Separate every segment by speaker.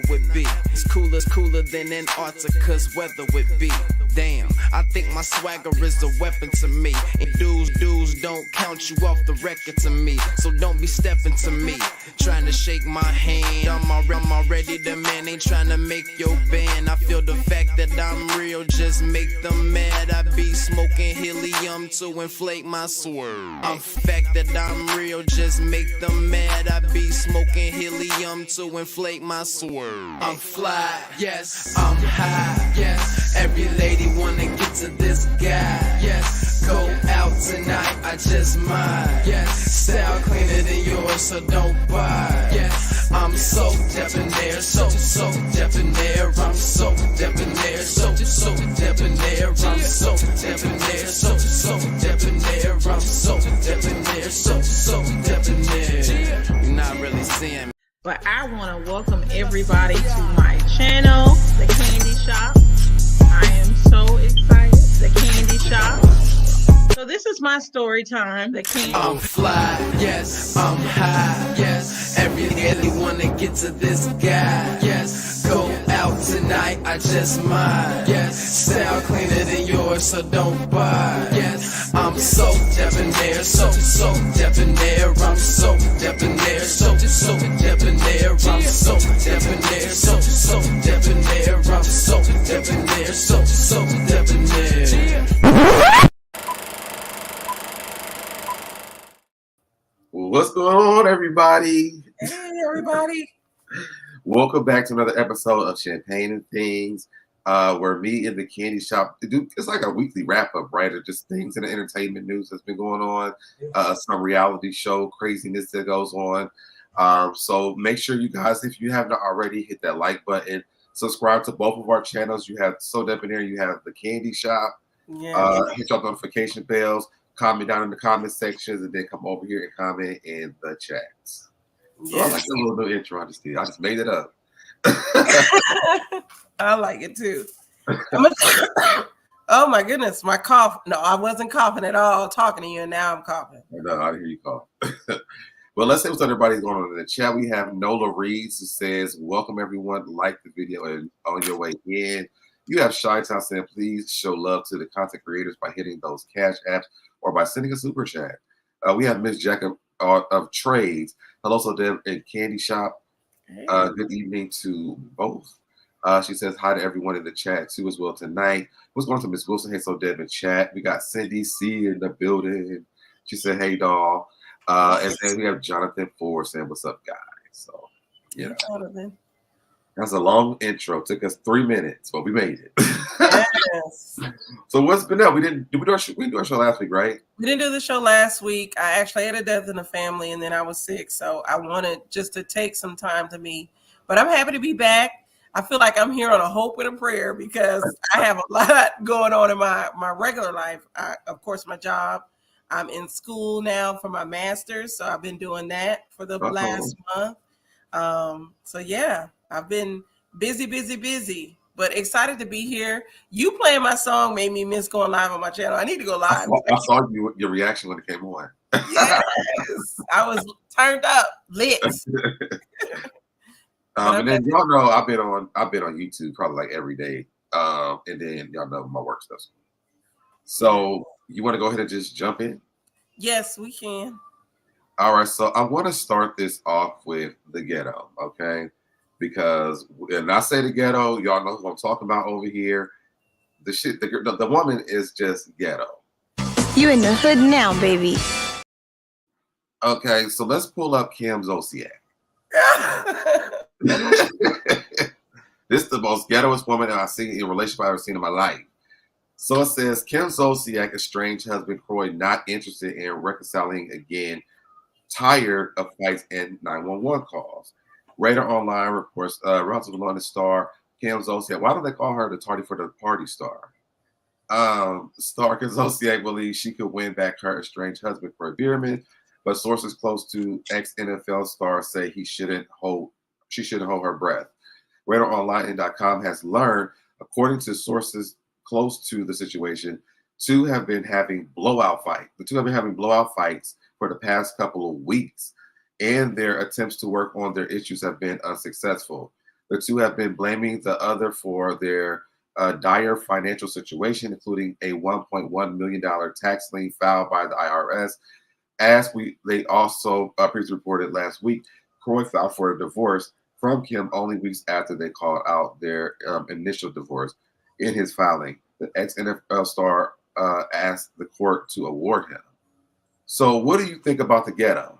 Speaker 1: would be. It's cooler than Antarctica's weather would be. Damn, I think my swagger is a weapon to me. And dudes don't count you off the record to me. So don't be stepping to me, trying to shake my hand. I'm already the man, ain't trying to make your band. I feel the fact that I'm real, just make them mad. I be smoking helium to inflate my swerve. I'm fact that I'm real, just make them mad. I be smoking helium to inflate my swerve. I'm fly, yes, I'm high, yes. Every lady wanna get to this guy, yes. Go out tonight, I just might, yes. Style cleaner than yours, so don't buy, yes. I'm so debonair, so debonair. I'm so debonair, so debonair. I'm so debonair, so debonair. I'm so debonair, so debonair. You're not really seeing me.
Speaker 2: But I want to welcome everybody to my channel, The Candy Shop. I am so excited. The Candy Shop. So this is my story time. The Candy.
Speaker 1: I'm fly, yes. I'm high, yes. Every lady wanna get to this guy, yes. Go out tonight, I just might, yes. Style cleaner than yours, so don't buy, yes. I'm so debonair, so debonair. I'm so debonair, so debonair. I'm so debonair, so debonair. I'm so debonair, so debonair.
Speaker 3: What's going on, everybody?
Speaker 2: Hey, everybody.
Speaker 3: Welcome back to another episode of Champagne and Things, where me and the Candy Shop do. It's like a weekly wrap-up, right? Of just things in the entertainment news that's been going on, some reality show craziness that goes on. So make sure you guys, if you haven't already, hit that like button. Subscribe to both of our channels. You have SoDebNair, you have the Candy Shop. Hit your notification bells. Comment down in the comment sections, and then come over here and comment in the chats. So I like a little bit of intro. I just made it up.
Speaker 4: I like it too. Oh my goodness, my cough. No, I wasn't coughing at all talking to you, and now I'm coughing.
Speaker 3: No, I hear you cough. Well, let's see what's everybody's going on in the chat. We have Nola Reeds who says, welcome everyone, like the video and on your way in. You have Shy-Town saying, please show love to the content creators by hitting those cash apps or by sending a super chat. We have Miss Jacob of Trades. Hello, SoDeb and Candy Shop. Good evening to both. She says hi to everyone in the chat too as well tonight. What's going on to Miss Wilson? Hey, SoDeb in chat. We got Cindy C in the building. She said, hey, doll. And then we have Jonathan Ford saying, what's up, guys? So, yeah.
Speaker 4: Hey, Jonathan.
Speaker 3: That's a long intro. Took us 3 minutes, but we made it.
Speaker 4: Yes.
Speaker 3: So what's been up? We did our show last week, right?
Speaker 4: We didn't do the show last week. I actually had a death in the family, and then I was sick, so I wanted just to take some time to me. But I'm happy to be back. I feel like I'm here on a hope and a prayer because I have a lot going on in my regular life. Of course, my job. I'm in school now for my master's, so I've been doing that for the last month. So yeah, I've been busy, but excited to be here. You playing my song made me miss going live on my channel. I need to go live.
Speaker 3: I saw your reaction when it came on.
Speaker 4: Yes, I was turned up, lit.
Speaker 3: And then y'all know I've been on YouTube probably like every day. And then y'all know my work stuff. So you want to go ahead and just jump in?
Speaker 4: Yes, we can.
Speaker 3: All right, so I want to start this off with the ghetto, okay? Because when I say the ghetto, y'all know who I'm talking about over here. The woman is just ghetto.
Speaker 5: You in the hood now, baby.
Speaker 3: Okay, so let's pull up Kim Zolciak. This is the most ghettoest woman I've seen in a relationship I've ever seen in my life. So it says, Kim Zolciak, estranged husband Croy, not interested in reconciling again, tired of fights and 911 calls. Radar Online reports relative London star Kim Zolciak. Why do they call her the tardy for the party star? Star Kim Zolciak believes she could win back her estranged husband for Bierman, but sources close to ex-NFL star say she shouldn't hold her breath. RadarOnline.com has learned, according to sources close to the situation, the two have been having blowout fights for the past couple of weeks, and their attempts to work on their issues have been unsuccessful. The two have been blaming the other for their dire financial situation, including a $1.1 million tax lien filed by the IRS. They also previously reported last week, Kroy filed for a divorce from Kim only weeks after they called out their initial divorce. In his filing, the ex-NFL star asked the court to award him. So, what do you think about the ghetto?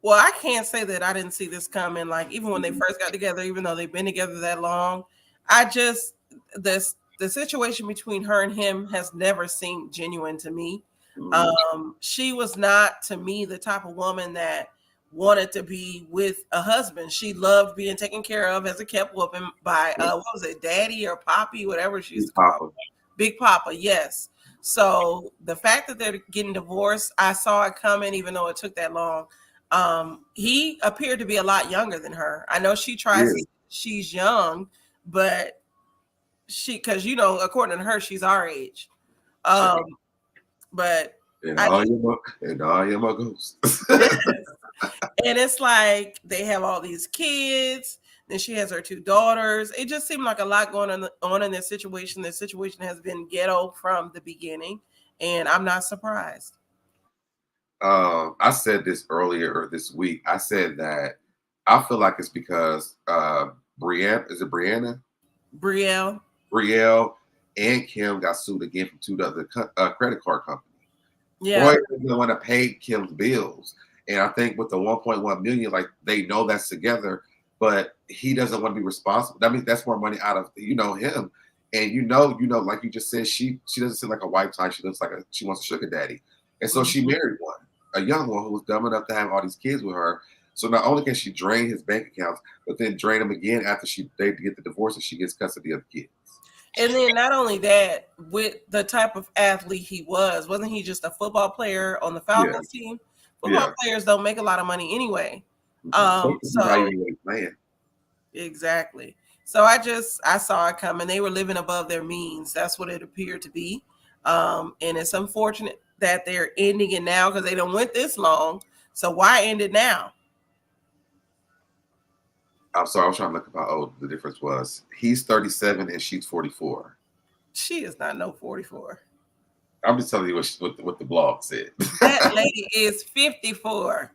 Speaker 4: Well, I can't say that I didn't see this coming. Like, even when they first got together, even though they've been together that long, the situation between her and him has never seemed genuine to me. She was not, to me, the type of woman that wanted to be with a husband. She loved being taken care of as a kept woman by what was it, daddy or poppy, whatever she used to call him. Big Papa, yes. So the fact that they're getting divorced, I saw it coming, even though it took that long. He appeared to be a lot younger than her. I know she tries to, she's young, but because according to her, she's our age. But
Speaker 3: and all your ghosts.
Speaker 4: And it's like they have all these kids. Then she has her two daughters. It just seemed like a lot going on in this situation. This situation has been ghetto from the beginning, and I'm not surprised.
Speaker 3: I said this earlier this week. I said that I feel like it's because Brielle and Kim got sued again from two other credit card companies.
Speaker 4: Yeah,
Speaker 3: Roy doesn't want to pay Kim's bills, and I think with the 1.1 million, like they know that's together, but he doesn't want to be responsible. That means that's more money out of him, and like you just said, she doesn't seem like a wife type. She looks like she wants a sugar daddy, and so she married one, a young one who was dumb enough to have all these kids with her. So not only can she drain his bank accounts, but then drain them again after they get the divorce and she gets custody of the kids.
Speaker 4: And then not only that, with the type of athlete he wasn't he just a football player on the Falcons team? Football players don't make a lot of money anyway. Exactly. So I saw it coming. They were living above their means. That's what it appeared to be. And it's unfortunate that they're ending it now because they don't went this long. So why end it now?
Speaker 3: I'm sorry, I was trying to look up how old the difference was. He's 37 and she's 44.
Speaker 4: She is not no 44.
Speaker 3: I'm just telling you what the blog said.
Speaker 4: That lady is 54.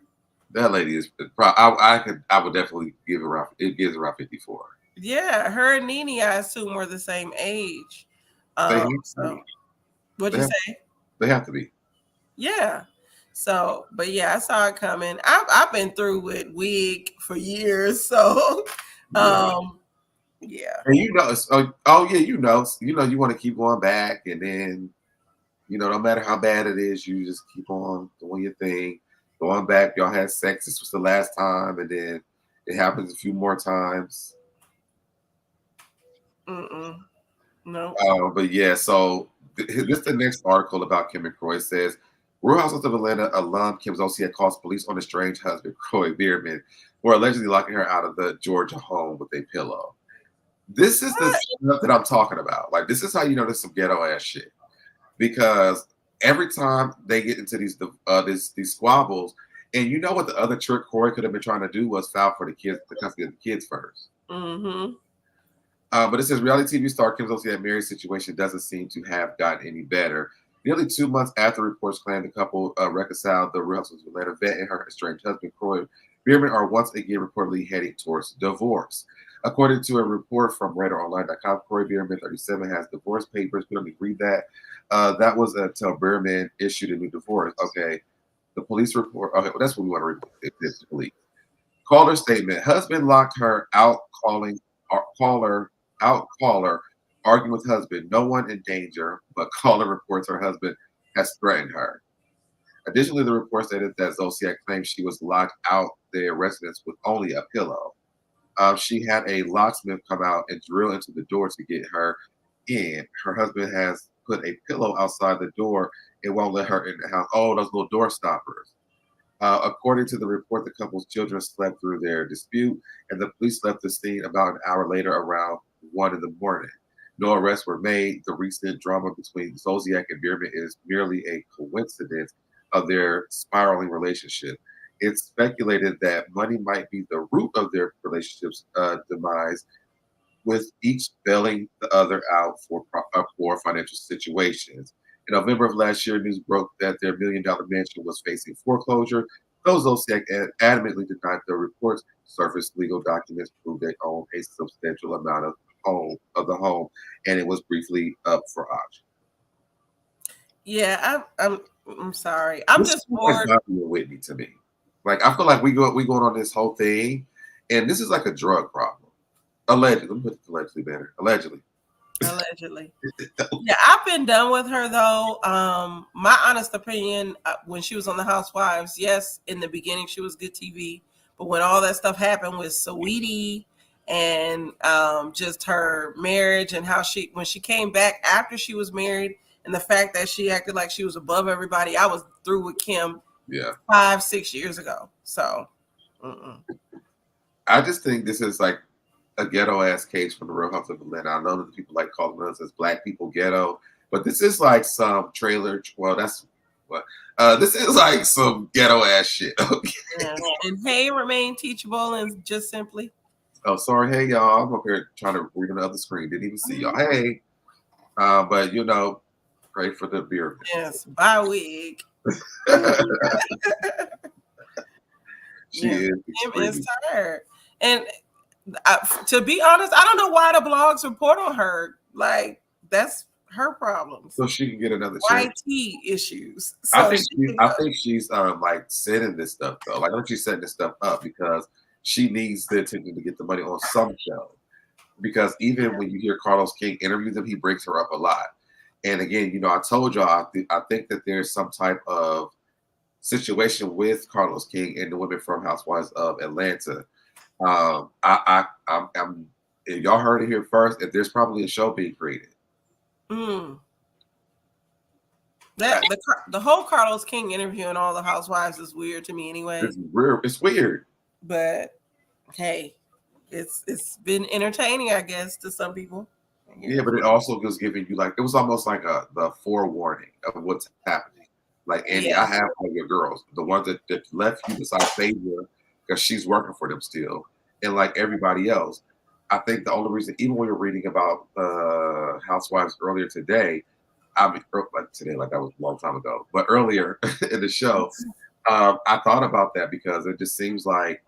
Speaker 3: That lady is I would definitely give it around. It gives around 54.
Speaker 4: Yeah, her and Nene, I assume, were the same age. What'd you say?
Speaker 3: They have to be.
Speaker 4: Yeah. So, but yeah, I saw it coming. I've been through with wig for years, so yeah.
Speaker 3: And you want to keep going back, and then no matter how bad it is, you just keep on doing your thing, going back. Y'all had sex. This was the last time, and then it happens a few more times.
Speaker 4: No.
Speaker 3: But yeah, so this is the next article about Kim and Kroy. It says, Real Housewives of Atlanta alum Kim Zolciak calls police on estranged husband Kroy Biermann for allegedly locking her out of the Georgia home with a pillow. This is the stuff that I'm talking about. Like, this is how you know there's some ghetto ass shit. Because every time they get into these squabbles, and you know what the other trick Kroy could have been trying to do was file for the custody of the kids first. But it says reality TV star Kim Zolciak's marriage situation doesn't seem to have gotten any better. Nearly 2 months after reports claimed the couple reconciled, the Real Housewives of Atlanta vet and her estranged husband, Kroy Biermann, are once again reportedly heading towards divorce. According to a report from RadarOnline.com, Kroy Biermann, 37, has divorce papers. We don't need to read that. That was until Biermann issued a new divorce. Okay. The police report. Okay, well, that's what we want to read. It's the police. Caller statement. Husband locked her out, caller, arguing with husband. No one in danger, but caller reports her husband has threatened her. Additionally, the report stated that Zolciak claimed she was locked out their residence with only a pillow. She had a locksmith come out and drill into the door to get her in. Her husband has put a pillow outside the door and won't let her in the house. Oh, those little door stoppers. According to the report, the couple's children slept through their dispute, and the police left the scene about an hour later around 1 a.m. No arrests were made. The recent drama between Zolciak and Biermann is merely a coincidence of their spiraling relationship. It's speculated that money might be the root of their relationship's demise, with each bailing the other out for financial situations. In November of last year, news broke that their $1 million mansion was facing foreclosure. Though Zosiak adamantly denied the reports, surfaced legal documents proved they owned a substantial amount of the home, and it was briefly up for auction.
Speaker 4: Yeah, I'm sorry. I'm just bored.
Speaker 3: Like Whitney to me. Like I feel like we going on this whole thing, and this is like a drug problem. Allegedly, let me put the allegedly better. Allegedly.
Speaker 4: Yeah, I've been done with her though. My honest opinion, when she was on the Housewives, yes, in the beginning she was good TV, but when all that stuff happened with Saweetie and just her marriage and how when she came back after she was married and the fact that she acted like she was above everybody, I was through with Kim.
Speaker 3: Yeah,
Speaker 4: 5-6 years ago. So,
Speaker 3: I just think this is like a ghetto ass case from the Real House of Atlanta. I know that the people like calling us as Black people ghetto, but this is like some trailer. Well, that's what this is like some ghetto ass shit. Okay.
Speaker 4: Yeah. And hey, remain teachable and just simply.
Speaker 3: Oh, sorry. Hey, y'all. I'm up here trying to read on the other screen. Didn't even see y'all. Hey, but pray for the beer.
Speaker 4: Yes, bye wig.
Speaker 3: She
Speaker 4: is tired, and to be honest, I don't know why the blogs report on her. Like that's her problem.
Speaker 3: So she can get another
Speaker 4: YT issues. So
Speaker 3: I think she's like setting this stuff though. Like I think she's setting this stuff up because she needs the attention to get the money on some show. Because even when you hear Carlos King interview them, he brings her up a lot. And again, I told y'all I think that there's some type of situation with Carlos King and the women from Housewives of Atlanta. I'm if y'all heard it here first, if there's probably a show being created.
Speaker 4: That the whole Carlos King interview and all the Housewives is weird to me anyway.
Speaker 3: It's weird.
Speaker 4: But hey, it's been entertaining, I guess, to some people.
Speaker 3: Yeah, but it also was giving you it was almost like the forewarning of what's happening. Like Andy, I have all your girls, the ones that left you besides Phaedra, because she's working for them still, and like everybody else. I think the only reason, even when you're reading about Housewives earlier today, like that was a long time ago, but earlier in the show, I thought about that because it just seems like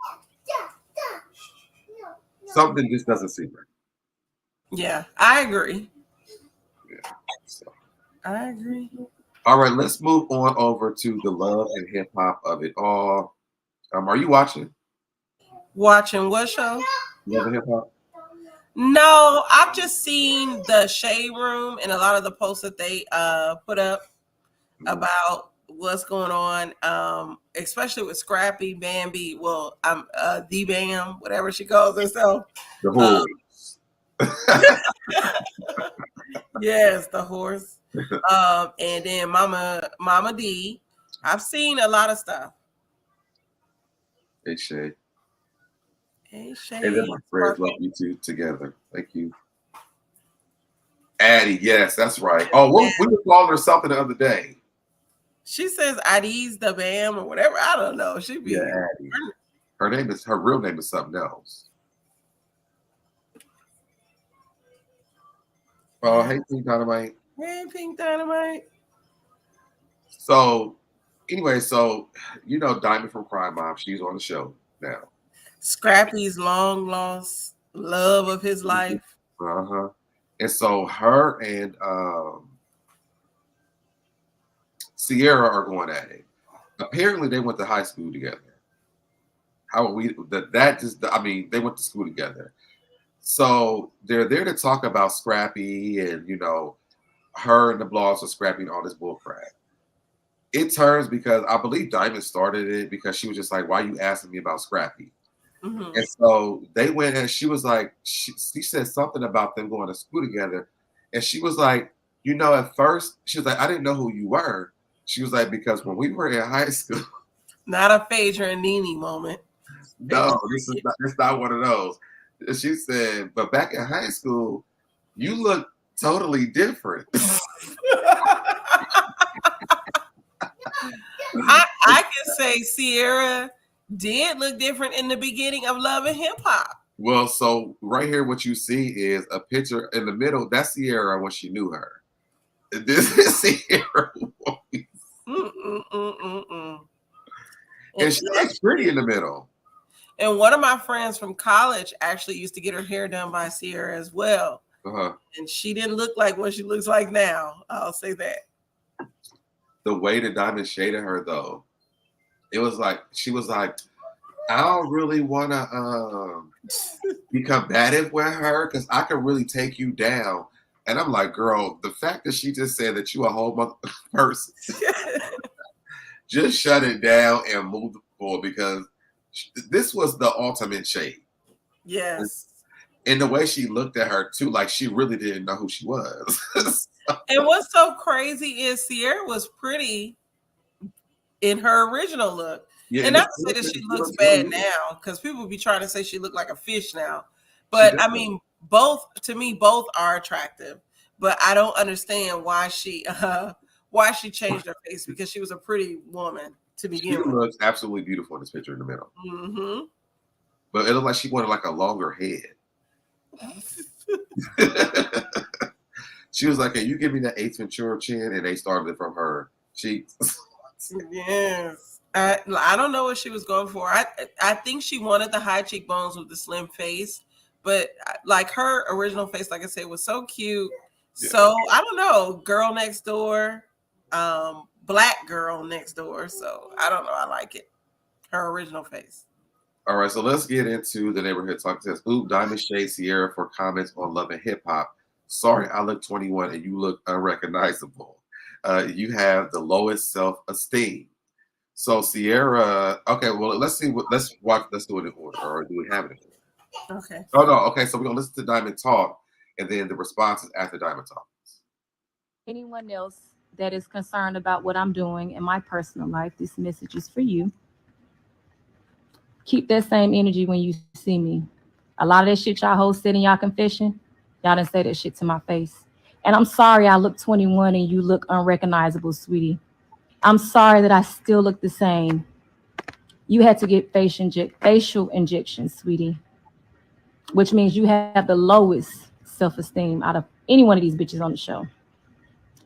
Speaker 3: something just doesn't seem right.
Speaker 4: Yeah, I agree.
Speaker 3: Yeah, so.
Speaker 4: I agree.
Speaker 3: All right, let's move on over to the love and hip hop of it all. Are you watching?
Speaker 4: Watching what show?
Speaker 3: Love and Hip Hop.
Speaker 4: No, I've just seen the Shade Room and a lot of the posts that they put up about what's going on, especially with Scrappy, Bambi. Well, I'm the Bam, whatever she calls herself.
Speaker 3: The horse.
Speaker 4: Yes, the horse. And then Mama D. I've seen a lot of stuff.
Speaker 3: Hey Shay.
Speaker 4: Hey Shay.
Speaker 3: And then my prayers love you two together. Thank you. Addie, yes, that's right. Oh, we were calling her something the other day.
Speaker 4: She says Addie's the Bam or whatever. I don't know. She be
Speaker 3: Addie. Her real name is something else. Oh, hey Pink Dynamite.
Speaker 4: Hey Pink Dynamite.
Speaker 3: So anyway, Diamond from Crime Mob, she's on the show now.
Speaker 4: Scrappy's long lost love of his life.
Speaker 3: Uh-huh. And so her and Sierra are going at it. Apparently they went to high school together. They went to school together. So they're there to talk about Scrappy and her and the blogs of Scrappy and all this bullcrap. It turns because I believe Diamond started it because she was just like, why are you asking me about Scrappy? Mm-hmm. And so they went and she was like, she said something about them going to school together. And she was like, at first, she was like, I didn't know who you were. She was like, because when we were in high school.
Speaker 4: Not a Phaedra and Nene moment.
Speaker 3: No, it's not one of those. She said, but back in high school, you look totally different.
Speaker 4: I can say Sierra did look different in the beginning of Love and Hip Hop.
Speaker 3: Well, so right here, what you see is a picture in the middle. That's Sierra when she knew her. This is Sierra. And she looks pretty in the middle.
Speaker 4: And one of my friends from college actually used to get her hair done by Sierra as well. And she didn't look like what she looks like now. I'll say that.
Speaker 3: The way the Diamond shaded her, though, it was like, she was like, I don't really want to be combative with her because I can really take you down. And I'm like, girl, the fact that she just said that you a whole mother person, just shut it down and move forward, because this was the ultimate shade.
Speaker 4: Yes.
Speaker 3: And the way she looked at her too, like she really didn't know who she was.
Speaker 4: And what's so crazy is Sierra was pretty in her original look. Yeah, and not to say that she looks bad now, because people be trying to say she looked like a fish now. But I mean, both are attractive. But I don't understand why she changed her face, because she was a pretty woman to begin with. She
Speaker 3: looks absolutely beautiful in this picture in the middle. Mm-hmm. But it looked like she wanted like a longer head. She was like, hey, you give me that Ace Ventura chin, and they started it from her cheeks.
Speaker 4: Yes. I don't know what she was going for. I think she wanted the high cheekbones with the slim face, but like her original face, like I said, was so cute. Yeah. So I don't know, girl next door, black girl next door. So I don't know. I like it. Her original face.
Speaker 3: All right, so let's get into the neighborhood talk. It says, ooh, Diamond Shade Sierra for comments on Love and Hip Hop. Sorry, I look 21 and you look unrecognizable. You have the lowest self-esteem. So Sierra, okay, well, let's do it in order, or do we have it in order?
Speaker 4: Okay.
Speaker 3: Oh, no, okay, so we're going to listen to Diamond talk, and then the responses after Diamond talks.
Speaker 6: Anyone else that is concerned about what I'm doing in my personal life, this message is for you. Keep that same energy when you see me. A lot of that shit y'all hoes said in y'all confession, y'all didn't say that shit to my face. And I'm sorry I look 21 and you look unrecognizable, sweetie. I'm sorry that I still look the same. You had to get facial injections, sweetie, which means you have the lowest self-esteem out of any one of these bitches on the show.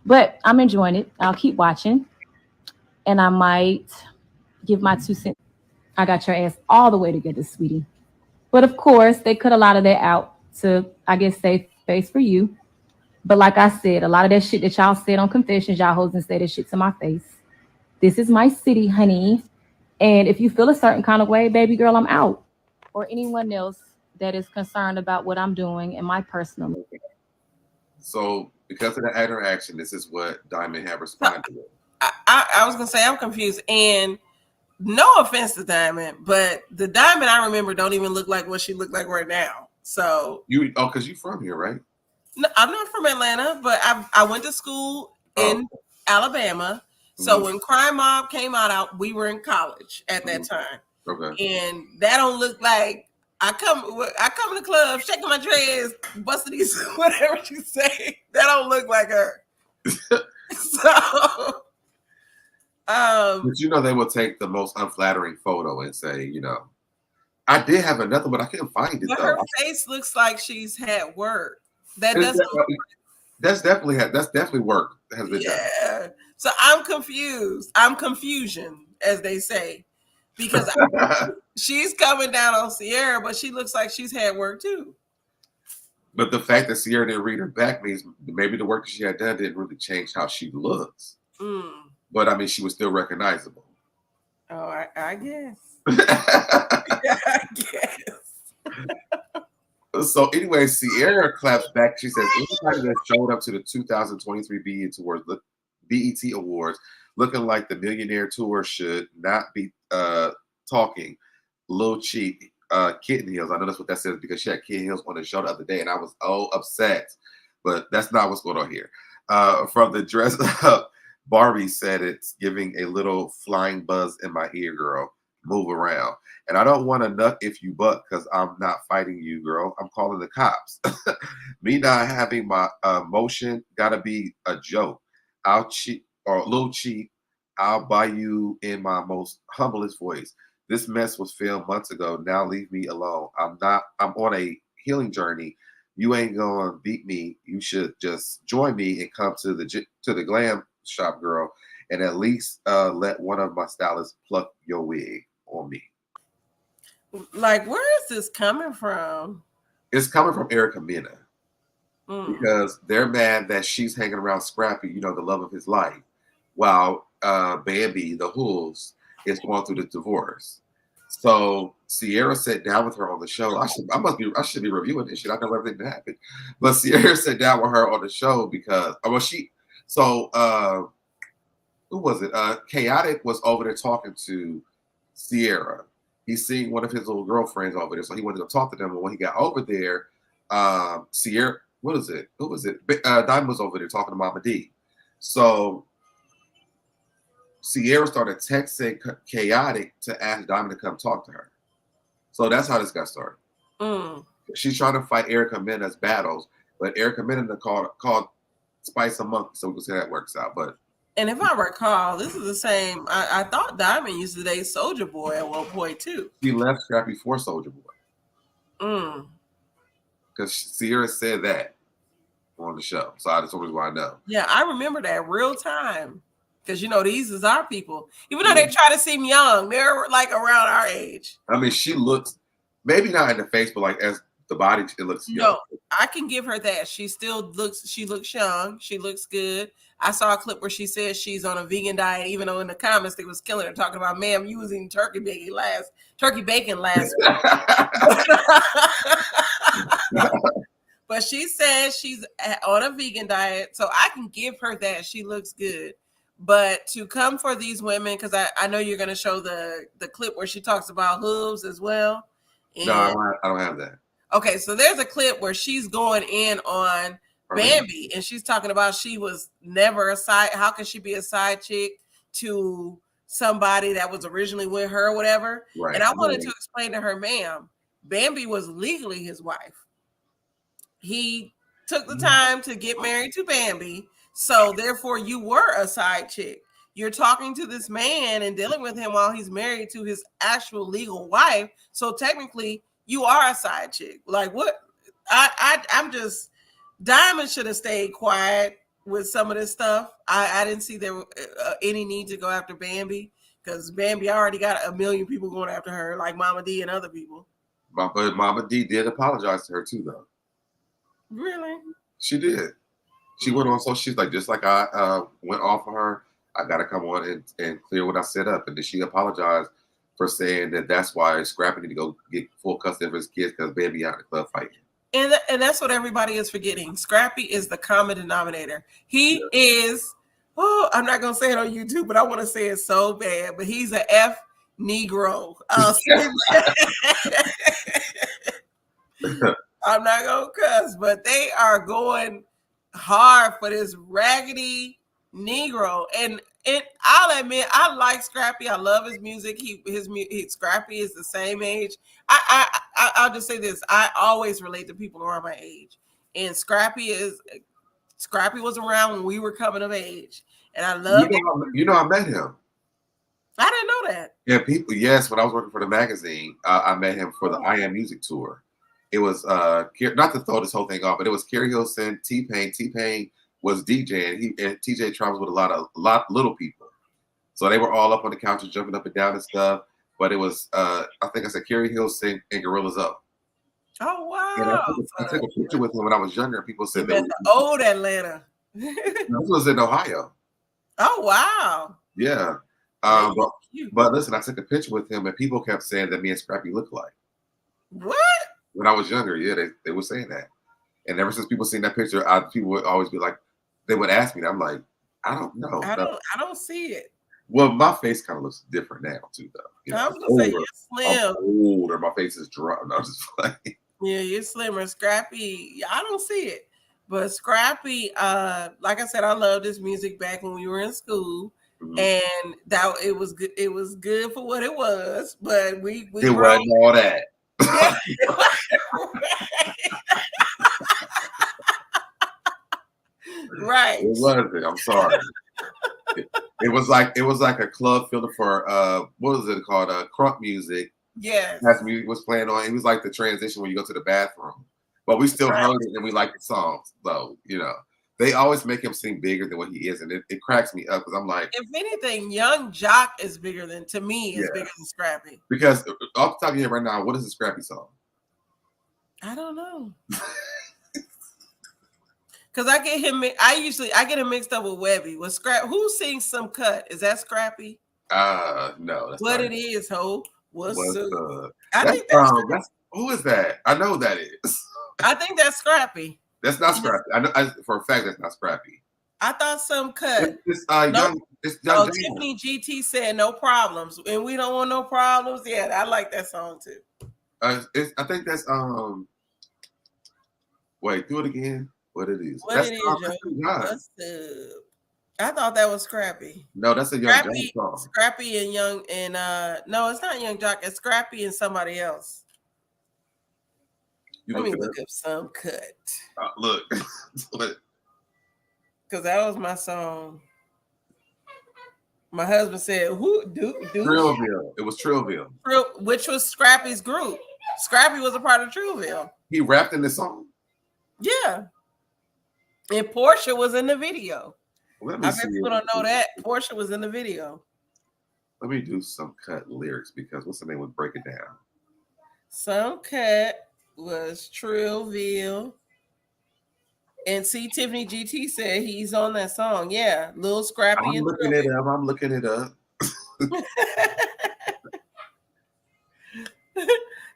Speaker 6: But I'm enjoying it. I'll keep watching. And I might give my 2 cents. I got your ass all the way together, sweetie. But of course, they cut a lot of that out to, I guess, save face for you. But like I said, a lot of that shit that y'all said on confessions, y'all hoes and say that shit to my face. This is my city, honey. And if you feel a certain kind of way, baby girl, I'm out. Or anyone else that is concerned about what I'm doing in my personal life.
Speaker 3: So because of the interaction, this is what Diamond had responded with.
Speaker 4: I was going to say, I'm confused. And no offense to Diamond, but the Diamond I remember don't even look like what she looked like right now. So
Speaker 3: because you're from here, right?
Speaker 4: No, I'm not from Atlanta, but I went to school in Alabama. So when Crime Mob came out, we were in college at that time.
Speaker 3: Okay.
Speaker 4: And that don't look like I come in the club, shaking my dreads, busting these whatever you say. That don't look like her. So
Speaker 3: but you know they will take the most unflattering photo and say, I did have another, but I couldn't find it.
Speaker 4: But her face looks like she's had work. That's
Speaker 3: definitely work has been done.
Speaker 4: So I'm confused. I'm confusion, as they say, because she's coming down on Sierra, but she looks like she's had work too.
Speaker 3: But the fact that Sierra didn't read her back means maybe the work that she had done didn't really change how she looks. But I mean, she was still recognizable.
Speaker 4: Oh, I guess. I guess.
Speaker 3: So anyway, Sierra claps back. She says, anybody that showed up to the 2023 BET Awards looking like the Millionaire Tour should not be talking little cheap kitten heels. I know that's what that says because she had kitten heels on the show the other day, and I was upset. But that's not what's going on here. From the dress up, Barbie said it's giving a little flying buzz in my ear, girl. Move around. And I don't want to nut if you buck because I'm not fighting you, girl. I'm calling the cops. Me not having my emotion gotta be a joke. I'll cheat or a little cheat. I'll buy you in my most humblest voice. This mess was filmed months ago. Now leave me alone. I'm on a healing journey. You ain't gonna beat me. You should just join me and come to the glam shop, girl, and at least let one of my stylists pluck your wig on me.
Speaker 4: Like, where is this coming from?
Speaker 3: It's coming from Erica Mena. Because they're mad that she's hanging around Scrappy, the love of his life, while Bambi, the Hooves, is going through the divorce. So Sierra sat down with her on the show. I should be reviewing this shit. I know everything that happened. But Sierra sat down with her on the show because who was it? Chaotic was over there talking to Sierra. He's seeing one of his little girlfriends over there, so he wanted to go talk to them. And when he got over there, Sierra. What is it? Who was it? Diamond was over there talking to Mama D. So Sierra started texting Chaotic to ask Diamond to come talk to her. So that's how this got started. She's trying to fight Erica Mena's battles, but Erica Mena called Spice a monkey, so we can see how that works out.
Speaker 4: And if I recall, this is the same. I thought Diamond used to date Soulja Boy at one point too.
Speaker 3: He left Scrappy for Soulja Boy. Because Sierra said that on the show. So that's always why I know.
Speaker 4: Yeah, I remember that real time. Because, these is our people. Even though they try to seem young, they're like around our age.
Speaker 3: I mean, she looks, maybe not in the face, but like as the body, it looks young.
Speaker 4: No, I can give her that. She looks young. She looks good. I saw a clip where she said she's on a vegan diet, even though in the comments they was killing her, talking about, ma'am, you was eating turkey bacon last week. But she says she's on a vegan diet, so I can give her that. She looks good. But to come for these women, because I know you're going to show the clip where she talks about hooves as well. And,
Speaker 3: no, I don't have that.
Speaker 4: Okay, so there's a clip where she's going in on Bambi, and she's talking about she was never a side. How can she be a side chick to somebody that was originally with her or whatever? Right. And I wanted to explain to her, ma'am, Bambi was legally his wife. He took the time to get married to Bambi, so therefore you were a side chick. You're talking to this man and dealing with him while he's married to his actual legal wife. So technically, you are a side chick. Like what? I'm just. Diamond should have stayed quiet with some of this stuff. I didn't see there any need to go after Bambi because Bambi already got a million people going after her, like Mama D and other people.
Speaker 3: But Mama D did apologize to her too, though.
Speaker 4: Really?
Speaker 3: She did. She went on, so she's like, just like I went off of her, I got to come on and clear what I set up. And then she apologized for saying that's why Scrappy need to go get full custody of his kids because Bambi out in the club fighting.
Speaker 4: And that's what everybody is forgetting. Scrappy is the common denominator. He is, I'm not going to say it on YouTube, but I want to say it so bad. But he's an F Negro. I'm not going to cuss, but they are going hard for this raggedy Negro. And I'll admit, I like Scrappy. I love his music. Scrappy is the same age. I'll just say this. I always relate to people around my age. And Scrappy was around when we were coming of age. And I love
Speaker 3: I met him.
Speaker 4: I didn't know that.
Speaker 3: Yeah, when I was working for the magazine, I met him for the I Am Music tour. It was not to throw this whole thing off, but it was Kerry Hilson, T-Pain. T-Pain was DJing. And TJ travels with a lot of little people. So they were all up on the couches, jumping up and down and stuff. But it was, I think I said Kerry Hilson and Gorilla Zoe.
Speaker 4: Oh, wow.
Speaker 3: And I took a picture with him when I was younger. People said
Speaker 4: that was old Atlanta.
Speaker 3: This was in Ohio.
Speaker 4: Oh, wow.
Speaker 3: Yeah. But listen, I took a picture with him and people kept saying that me and Scrappy look alike.
Speaker 4: What?
Speaker 3: When I was younger, yeah, they were saying that. And ever since people seen that picture, people would always be like, they would ask me, I'm like, I don't know.
Speaker 4: I don't see it.
Speaker 3: Well, my face kind of looks different now too, though.
Speaker 4: I was gonna say you're slim.
Speaker 3: I'm older, my face is drunk. No, I'm just playing.
Speaker 4: Yeah, you're slimmer. Scrappy, I don't see it. But Scrappy, like I said, I loved his music back when we were in school. Mm-hmm. And that it was good. It was good for what it was, but it
Speaker 3: wasn't all that.
Speaker 4: Right.
Speaker 3: It wasn't. I'm sorry. It was like a club filter for what was it called? Crunk music.
Speaker 4: Yes.
Speaker 3: As music was playing on. It was like the transition when you go to the bathroom. But we still heard it and we like the songs, though, you know. They always make him seem bigger than what he is, and it cracks me up because I'm like,
Speaker 4: if anything, Young Jock is bigger than bigger than Scrappy.
Speaker 3: Because off the top of your head right now, what is a Scrappy song?
Speaker 4: I don't know. Cause I get him mixed up with Webby. With who sings Some Cut? Is that Scrappy?
Speaker 3: No, that's
Speaker 4: what
Speaker 3: not
Speaker 4: it is, ho. What's up?
Speaker 3: I think that's who is that? I know that is.
Speaker 4: I think that's Scrappy.
Speaker 3: That's not Scrappy. I know for a fact that's not Scrappy.
Speaker 4: I thought Some Cut.
Speaker 3: It's
Speaker 4: young Tiffany GT said no problems, and we don't want no problems. Yeah, I like that song too.
Speaker 3: I think that's Wait, do it again. What it is?
Speaker 4: What it is, What's up? I thought that was Scrappy.
Speaker 3: No, that's a Young Jock song.
Speaker 4: Scrappy and Young and no, it's not Young Jock. It's Scrappy and somebody else. Let me look up Some Cut.
Speaker 3: Look,
Speaker 4: because that was my song. My husband said, "Who do?"
Speaker 3: Trillville. It was Trillville,
Speaker 4: which was Scrappy's group. Scrappy was a part of Trillville.
Speaker 3: He rapped in the song.
Speaker 4: Yeah, and Portia was in the video.
Speaker 3: I
Speaker 4: bet people don't know that Portia was in the video.
Speaker 3: Let me do Some Cut lyrics because what's the name? Would break it down.
Speaker 4: Some Cut was Trillville. And see, Tiffany GT said he's on that song. Yeah, Lil Scrappy.
Speaker 3: I'm looking it up.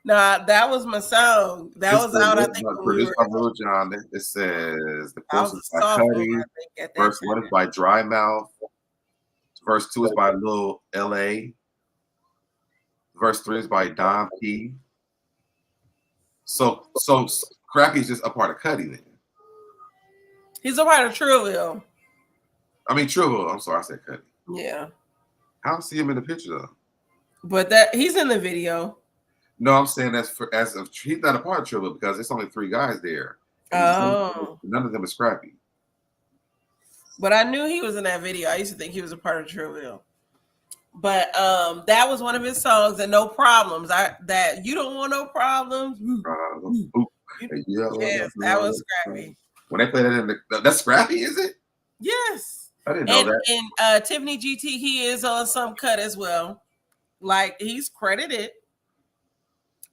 Speaker 4: Nah, that was my song. That was out, I think.
Speaker 3: Produced by Lil Jon. It says the first is by Cuddy. Verse 1 is by Dry Mouth. Verse 2 is by Lil LA. Verse 3 is by Don P. So Scrappy's just a part of Cuddy then.
Speaker 4: He's a part of Trillville.
Speaker 3: I mean Trillville. I'm sorry, I said Cuddy.
Speaker 4: Yeah.
Speaker 3: I don't see him in the picture though.
Speaker 4: But he's in the video.
Speaker 3: No, I'm saying he's not a part of Trillville because there's only 3 guys there.
Speaker 4: Oh.
Speaker 3: None of them is Scrappy.
Speaker 4: But I knew he was in that video. I used to think he was a part of Trillville. But that was one of his songs, and No Problems. That you don't want no problems. Yes, that was Scrappy.
Speaker 3: When they play that that's Scrappy, is it?
Speaker 4: Yes.
Speaker 3: I didn't know that.
Speaker 4: And Tiffany GT, he is on Some Cut as well. Like he's credited.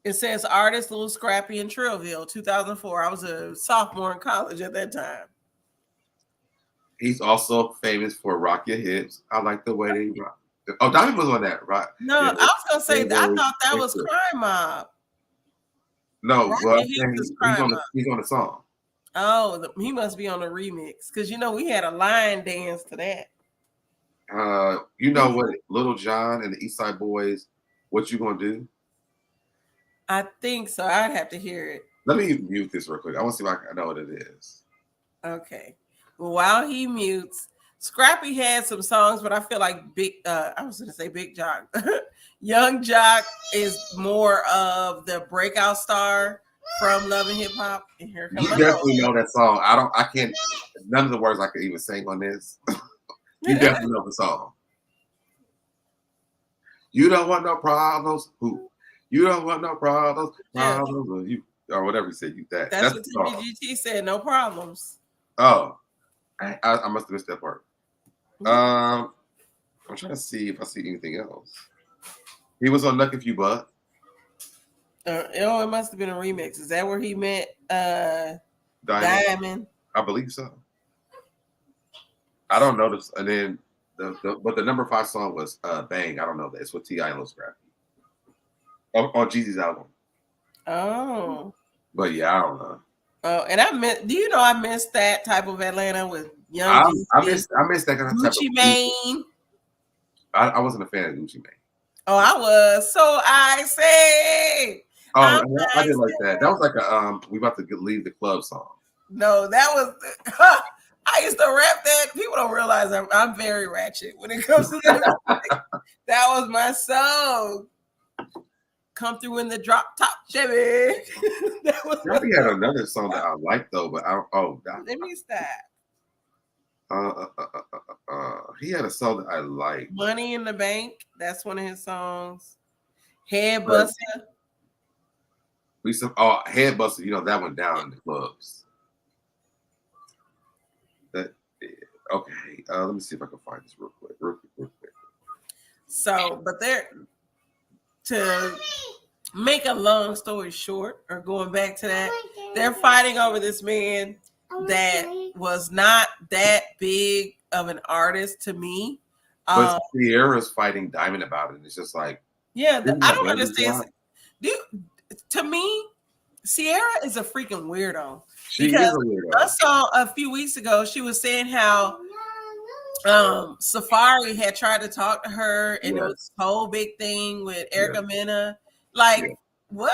Speaker 4: It says artist Lil Scrappy in Trillville, 2004. I was a sophomore in college at that time.
Speaker 3: He's also famous for Rock Your Hips. I like the way they rock. Oh, Diamond was on that, right?
Speaker 4: No, I was gonna say I thought that was Crime Mob.
Speaker 3: No, well, he's on the song.
Speaker 4: Oh, he must be on the remix because we had a line dance to that.
Speaker 3: You know what, Little John and the East Side Boys, What You Gonna Do?
Speaker 4: I think so. I'd have to hear it.
Speaker 3: Let me mute this real quick. I want to see if I know what it is.
Speaker 4: Okay. Well, while he mutes, Scrappy had some songs, but I feel like I was gonna say Big Jock. Young Jock is more of the breakout star from Love and Hip Hop. And here comes
Speaker 3: you definitely know that song. I can't. None of the words I can even sing on this. You definitely know the song. You don't want no problems. Who? You don't want no problems. Problems. You or whatever you said.
Speaker 4: That's what TBGT said. No problems.
Speaker 3: Oh, I must have missed that part. I'm trying to see if I see anything else. He was on Luck If You Buck.
Speaker 4: It must have been a remix. Is that where he met Diamond? I
Speaker 3: believe so. I don't know this. And then but the number 5 song was Bang. I don't know that. It's with T.I. and Lil Scrappy. On Jeezy's album.
Speaker 4: Oh.
Speaker 3: But yeah, I don't know.
Speaker 4: Oh, and I missed that type of Atlanta with young.
Speaker 3: I missed that kind of
Speaker 4: Gucci Mane.
Speaker 3: I wasn't a fan of Gucci Mane.
Speaker 4: Oh, I was. So I say.
Speaker 3: Oh, I did like that. That was like a we about to leave the club song.
Speaker 4: No, that was. I used to rap that. People don't realize I'm very ratchet when it comes to that. That was my song. Come through in the drop top Chevy.
Speaker 3: Probably had another song that I liked though, but let
Speaker 4: me stop.
Speaker 3: He had a song that I like.
Speaker 4: Money in the Bank. That's one of his songs. Head
Speaker 3: But
Speaker 4: Buster.
Speaker 3: Head Buster. You know that went down in the clubs. That okay. Let me see if I can find this real quick.
Speaker 4: So, but to make a long story short, or going back to that, they're fighting over this man that was not that big of an artist to me.
Speaker 3: But Sierra's fighting Diamond about it. It's just like,
Speaker 4: yeah, I don't understand. To me, Sierra is a freaking weirdo.
Speaker 3: She is a weirdo.
Speaker 4: I saw a few weeks ago, she was saying how Safari had tried to talk to her, and it was this whole big thing with Erica Mena. Like, what?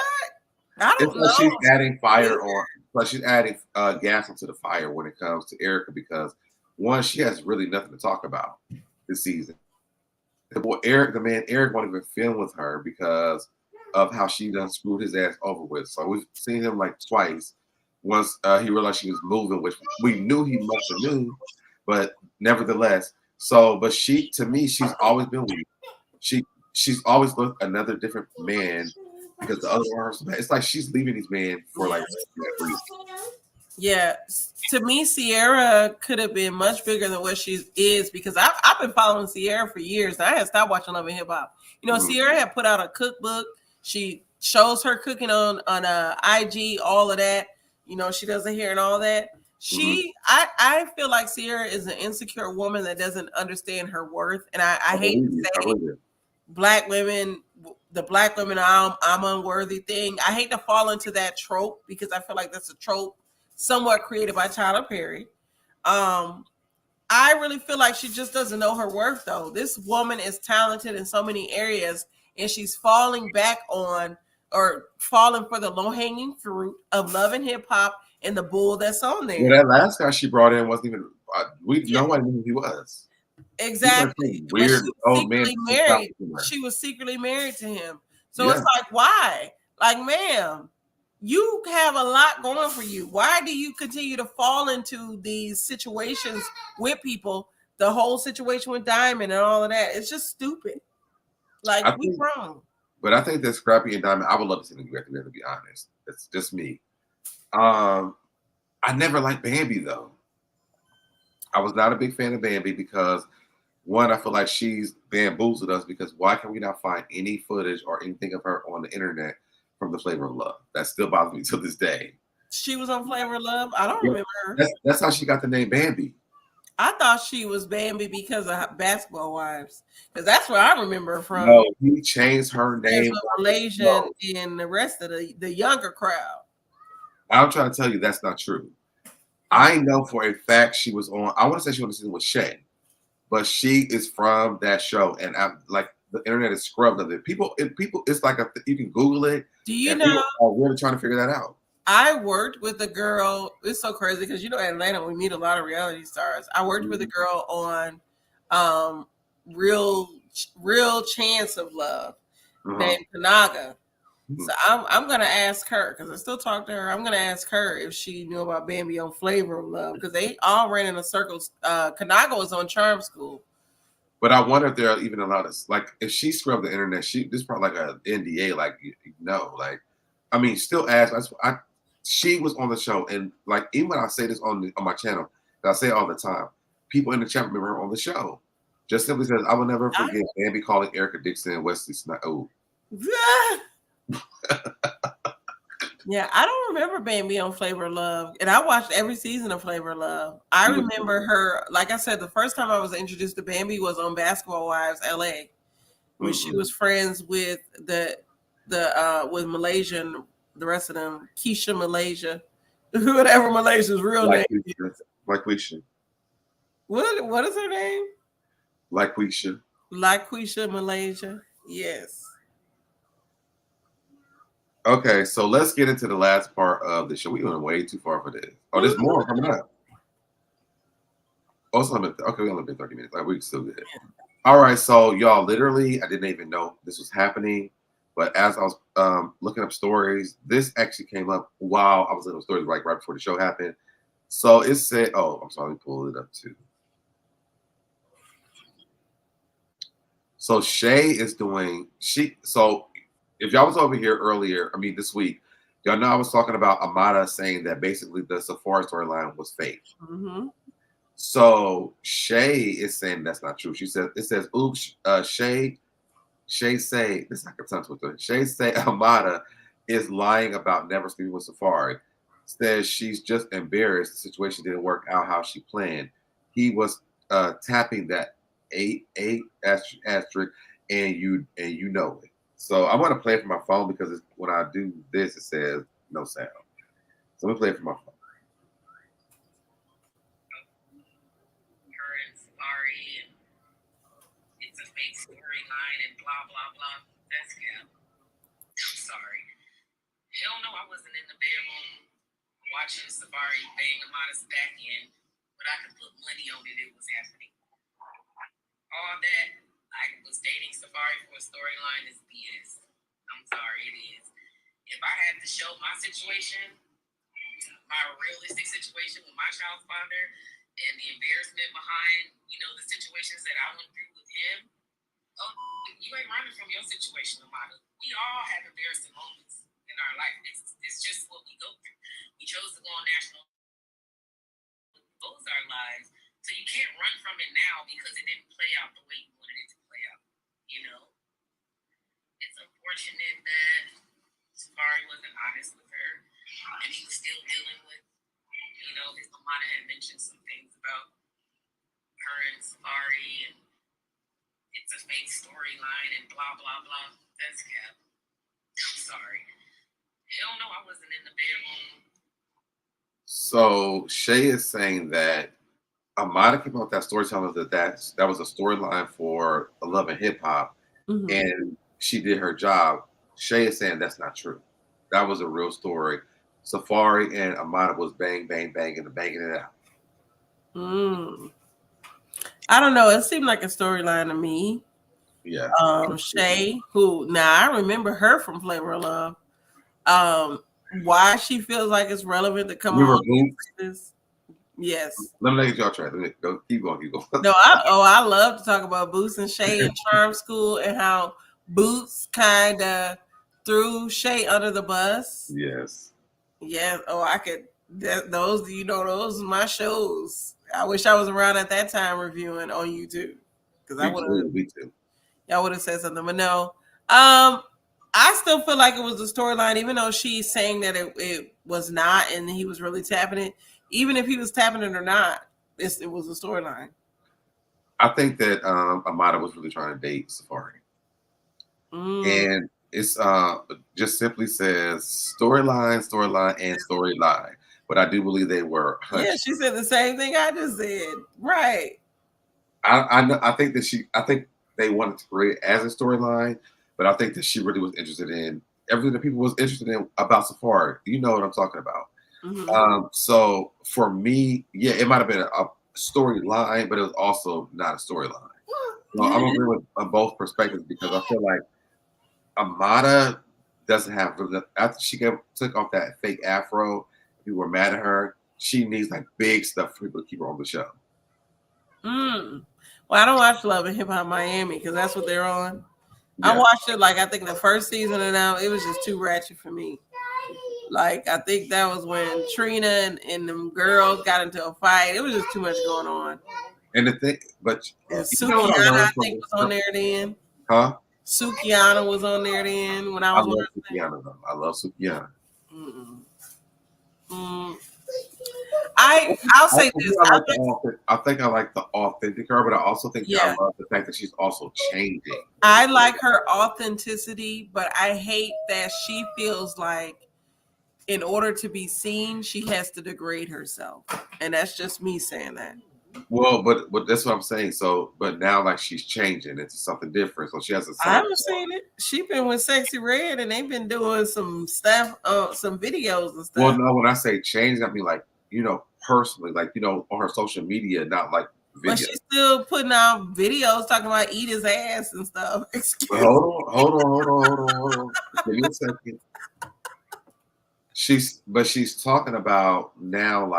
Speaker 4: I don't know.
Speaker 3: She's adding fire on, but she's adding gas onto the fire when it comes to Erica, because one, she has really nothing to talk about this season. The boy Eric won't even film with her because of how she done screwed his ass over with. So we've seen him like twice. Once he realized she was moving, which we knew he must have knew, but nevertheless. So, but to me, she's always been weak. She's always looked another different man because the other one, it's like she's leaving these men for like that reason.
Speaker 4: Yeah, to me, Sierra could have been much bigger than what she is, because I've been following Sierra for years. I had stopped watching Love and Hip Hop. You know, Sierra had put out a cookbook. She shows her cooking on IG, all of that. You know, she does the hair and all that. I feel like Sierra is an insecure woman that doesn't understand her worth. And I hate to say black women, the black women I'm unworthy thing. I hate to fall into that trope, because I feel like that's a trope somewhat created by Tyler Perry. I really feel like she just doesn't know her worth, though. This woman is talented in so many areas, and she's falling back on, or falling for the low-hanging fruit of Love and Hip Hop and the bull that's on there.
Speaker 3: Well, that last guy she brought in wasn't even, nobody knew who he was.
Speaker 4: Exactly.
Speaker 3: Weird old man.
Speaker 4: She was secretly married to him. So it's like, why? Like, ma'am, you have a lot going for you. Why do you continue to fall into these situations with people? The whole situation with Diamond and all of that. It's just stupid. Like, we wrong.
Speaker 3: But I think that Scrappy and Diamond, I would love to see them together, to be honest. That's just me. I never liked Bambi, though. I was not a big fan of Bambi because, one, I feel like she's bamboozled us, because why can we not find any footage or anything of her on the internet from the Flavor of Love? That still bothers me to this day.
Speaker 4: She was on Flavor of Love? I don't remember her.
Speaker 3: That's how she got the name Bambi.
Speaker 4: I thought she was Bambi because of Basketball Wives, because that's where I remember her from.
Speaker 3: No, he changed her name.
Speaker 4: Malaysian and the rest of the younger crowd.
Speaker 3: I'm trying to tell you that's not true. I know for a fact she was on. I want to say she was on the season with Shay, but she is from that show, and I'm like, the internet is scrubbed of it. People, it's like you can Google it.
Speaker 4: Do you know?
Speaker 3: I'm really trying to figure that out.
Speaker 4: I worked with a girl. It's so crazy because in Atlanta we meet a lot of reality stars. I worked with a girl on Real Chance of Love named Kanaga. So I'm gonna ask her, because I still talk to her. I'm gonna ask her if she knew about Bambi on Flavor of Love, because they all ran in a circle. Kanaga was on Charm School.
Speaker 3: But I wonder if they're even allowed us. Like, if she scrubbed the internet, this is probably like an NDA. Like, like, I mean, still ask. She was on the show, and like, even when I say this on my channel, I say it all the time. People in the chat remember her on the show. Just simply says, I will never forget Bambi calling Erica Dixon and Wesley Snipes. Oh.
Speaker 4: Yeah, I don't remember Bambi on Flavor of Love, and I watched every season of Flavor of Love. I remember her, like I said, the first time I was introduced to Bambi was on Basketball Wives LA, when she was friends with with Malaysian, the rest of them, Keisha Malaysia, whatever Malaysia's real name is.
Speaker 3: LaQuisha.
Speaker 4: What is her name?
Speaker 3: LaQuisha.
Speaker 4: LaQuisha Malaysia. Yes.
Speaker 3: Okay, so let's get into the last part of the show. We went way too far for this. Oh, there's more coming up. Oh, okay, we only been 30 minutes. Like, we're still good. All right, so y'all, literally, I didn't even know this was happening. But as I was looking up stories, this actually came up while I was looking up stories right before the show happened. So it said, oh, I'm sorry, let me pull it up too. So Shay is doing so if y'all was over here earlier, this week, y'all know I was talking about Amada saying that basically the Safari storyline was fake.
Speaker 4: Mm-hmm.
Speaker 3: So Shay is saying that's not true. She says it says, oops, Shay say this is like a tongue twister. Shay say Amada is lying about never sleeping with Safari. Says she's just embarrassed the situation didn't work out how she planned. He was tapping that eight asterisk and you know it. So I'm gonna play it from my phone because when I do this it says no sound. So let me play it from my phone.
Speaker 7: Her and Safari and it's a fake storyline and blah blah blah. That's cap. I'm sorry. Hell no, I wasn't in the bedroom watching Safari bang Amada's back in, but I could put money on it. It was happening. All that I was dating Safari for a storyline is BS. I'm sorry, it is. If I had to show my situation, my realistic situation with my child's father, and the embarrassment behind, the situations that I went through with him, oh, you ain't running from your situation, Amada. We all have embarrassing moments in our life. It's just what we go through. We chose to go on national. Those are our lives. So you can't run from it now because it didn't play out the way you wanted it to play out. It's unfortunate that Safari wasn't honest with her, and he was still dealing with, his Amada had mentioned some things about her and Safari, and it's a fake storyline and blah blah blah. That's cap. I'm sorry. Hell no, I wasn't in the bedroom.
Speaker 3: So Shay is saying that Amada came out with that storytelling that was a storyline for Love and Hip Hop,
Speaker 4: Mm-hmm.
Speaker 3: and she did her job. Shay is saying that's not true. That was a real story. Safari and Amada was bang, bang, bang, and banging it out.
Speaker 4: I don't know. It seemed like a storyline to me.
Speaker 3: Yeah.
Speaker 4: Shay, who now I remember her from Flavor of Love. Why she feels like it's relevant to come on this? Yes.
Speaker 3: Let me let y'all try. Let me go. Keep going.
Speaker 4: No, I love to talk about Boots and Shay in Charm School and how Boots kind of threw Shay under the bus.
Speaker 3: Yes.
Speaker 4: Yes. Oh, I could. Those are my shows. I wish I was around at that time reviewing on YouTube because I would have.
Speaker 3: Me too.
Speaker 4: Y'all would have said something, but no. I still feel like it was a storyline, even though she's saying that it was not, and he was really tapping it. Even if he was tapping it or not, it was a storyline.
Speaker 3: I think that Amada was really trying to date Safari, and it's just simply says storyline, and storyline. But I do believe they were.
Speaker 4: Yeah, she said the same thing I just said. Right.
Speaker 3: I think they wanted to create it as a storyline, but I think that she really was interested in everything that people was interested in about Safari. You know what I'm talking about.
Speaker 4: Mm-hmm.
Speaker 3: So for me, yeah, it might have been a storyline, but it was also not a storyline. So I'm agree with both perspectives because I feel like Amada doesn't have after she took off that fake afro. People were mad at her. She needs like big stuff for people to keep her on the show.
Speaker 4: Well, I don't watch Love and Hip Hop Miami because that's what they're on.
Speaker 3: Yeah.
Speaker 4: I watched it I think the first season, and now it was just too ratchet for me. I think that was when Trina and them girls got into a fight. It was just too much going on.
Speaker 3: And the thing, but
Speaker 4: Sukiyana, I think, was on there then.
Speaker 3: Huh?
Speaker 4: Sukiyana was on there then when I was
Speaker 3: love Sukiyana though. I love Sukiyana.
Speaker 4: I'll say this.
Speaker 3: I think I like the authentic her, but I also think I love the fact that she's also changing.
Speaker 4: I like her authenticity, but I hate that she feels like in order to be seen, she has to degrade herself. And that's just me saying that.
Speaker 3: Well, but that's what I'm saying. So, but now she's changing into something different. So she has a.
Speaker 4: I haven't seen it. She's been with Sexy Red, and they've been doing some stuff, some videos and stuff.
Speaker 3: Well, no, when I say change, I mean personally, on her social media, not like videos.
Speaker 4: But she's still putting out videos talking about eat his ass and stuff.
Speaker 3: Hold on. Give me a second. She's talking about now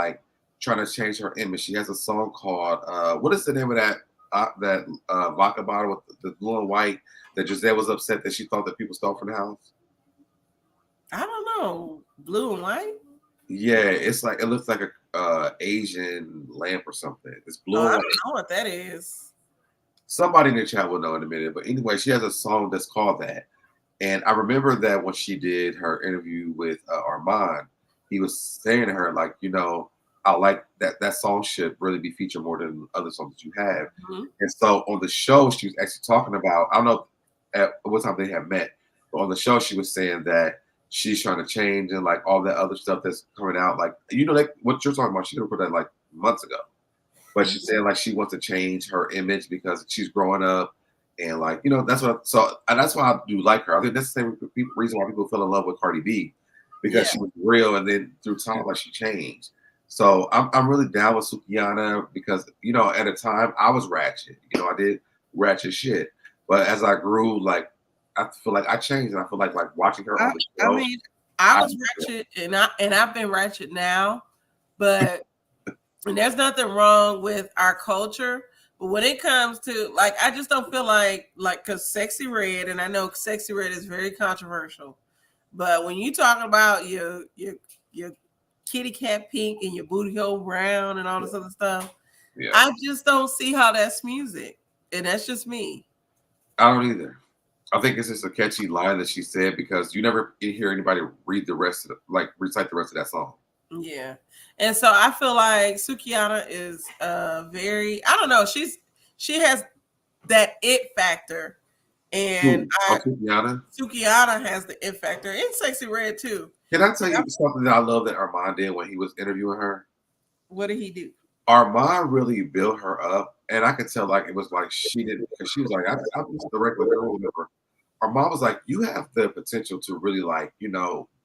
Speaker 3: trying to change her image. She has a song called what is the name of that vodka bottle with the blue and white that Giselle was upset that she thought that people stole from the house?
Speaker 4: I don't know. Blue and white?
Speaker 3: Yeah, it's like it looks like a Asian lamp or something. It's blue
Speaker 4: Oh,
Speaker 3: and
Speaker 4: I
Speaker 3: white.
Speaker 4: don't know what that is.
Speaker 3: Somebody in the chat will know in a minute. But anyway, she has a song that's called that. And I remember that when she did her interview with Armand, he was saying to her, like, I like that song should really be featured more than other songs that you have.
Speaker 4: Mm-hmm.
Speaker 3: And so on the show, she was actually talking about, I don't know at what time they had met, but on the show, she was saying that she's trying to change and like all that other stuff that's coming out. Like, like what you're talking about, she could have put that like months ago. But she's saying like she wants to change her image because she's growing up. And like, that's that's why I do like her. I think that's the same reason why people fell in love with Cardi B, because she was real, and then through time, like she changed. So I'm really down with Sukihana because at a time I was ratchet. I did ratchet shit, but as I grew, like I feel like I changed, and I feel like watching her on the show.
Speaker 4: I mean, I was ratchet, and I've been ratchet now, but and there's nothing wrong with our culture. But when it comes to I just don't feel like because Sexy Red, and I know Sexy Red is very controversial, but when you talk about your kitty cat pink and your booty hole brown and all this other stuff, I just don't see how that's music, and that's just me.
Speaker 3: I don't either. I think it's just a catchy line that she said because you never hear anybody read the rest of recite the rest of that song.
Speaker 4: Yeah. And so I feel like Sukihana is very, I don't know, she has that it factor. And Sukihana has the it factor in Sexy Red too.
Speaker 3: Can I tell you something that I love that Armand did when he was interviewing her?
Speaker 4: What did he do?
Speaker 3: Armand really built her up, and I could tell it was like she didn't, because she was like, I'm just the regular girl, whatever. Armand was like, you have the potential to really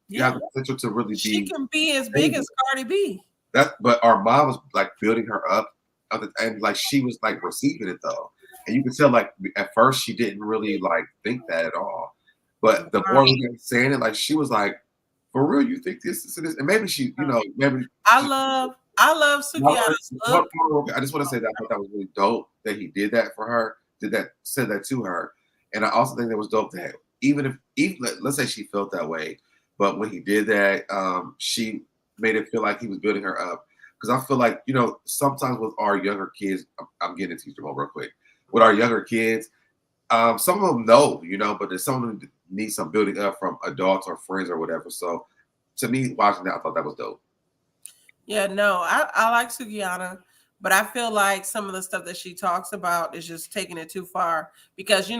Speaker 3: you have the potential to really
Speaker 4: she can be as big as Cardi B.
Speaker 3: But Armand was building her up, and she was receiving it though, and you could tell at first she didn't really think that at all, but the more we were saying it, she was like, for real, you think this and this, and maybe she, maybe
Speaker 4: I love Sukihana's look.
Speaker 3: I just want to say that I thought that was really dope that he did that for her, said that to her, and I also think that was dope that even let's say she felt that way. But when he did that, she made it feel like he was building her up. Because I feel like, sometimes with our younger kids, I'm getting into teacher mode real quick. With our younger kids, some of them know, but there's some of them need some building up from adults or friends or whatever. So to me, watching that, I thought that was dope.
Speaker 4: Yeah, no, I like Sukihana, but I feel like some of the stuff that she talks about is just taking it too far. Because,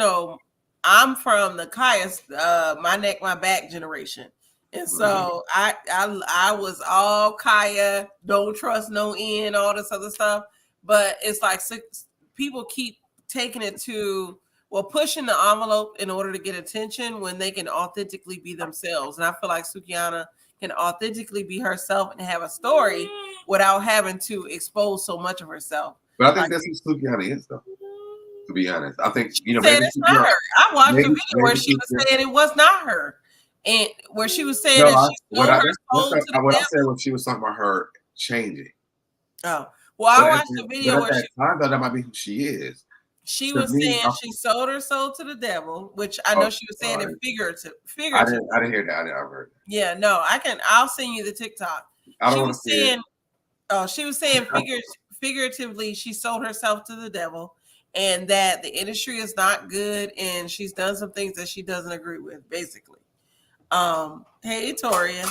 Speaker 4: I'm from the Kaya's, my neck, my back generation. And so I was all Kaya, don't trust no end, all this other stuff. But it's like people keep taking it to, pushing the envelope in order to get attention when they can authentically be themselves. And I feel like Sukihana can authentically be herself and have a story without having to expose so much of herself.
Speaker 3: But I think that's what Sukihana is, though. To be honest, I think
Speaker 4: maybe it's not her. I watched a video where she was saying it was not her. And where she was saying that she sold her soul to the devil.
Speaker 3: I said when she was talking about her changing.
Speaker 4: Oh, well, I watched the video where
Speaker 3: she thought that might be who she is.
Speaker 4: She was saying she sold her soul to the devil, which I know she was saying it figurative.
Speaker 3: I didn't hear that. I heard that.
Speaker 4: Yeah, no, I'll send you the TikTok. She was saying figuratively, she sold herself to the devil, and that the industry is not good, and she's done some things that she doesn't agree with, basically. Hey Toria,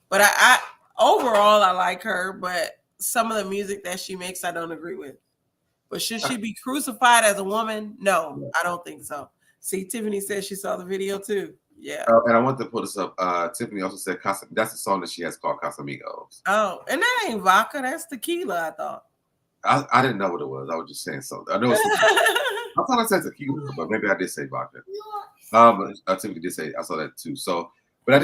Speaker 4: but I overall I like her, but some of the music that she makes I don't agree with. But should she be crucified as a woman? No, I don't think so. See, Tiffany said she saw the video too. Yeah.
Speaker 3: And I want to put this up. Tiffany also said that's the song that she has called Casamigos.
Speaker 4: Oh, and that ain't vodka, that's tequila, I thought.
Speaker 3: I didn't know what it was. I was just saying something. I know I thought I said tequila, but maybe I did say vodka. Tiffany did say I saw that too. So but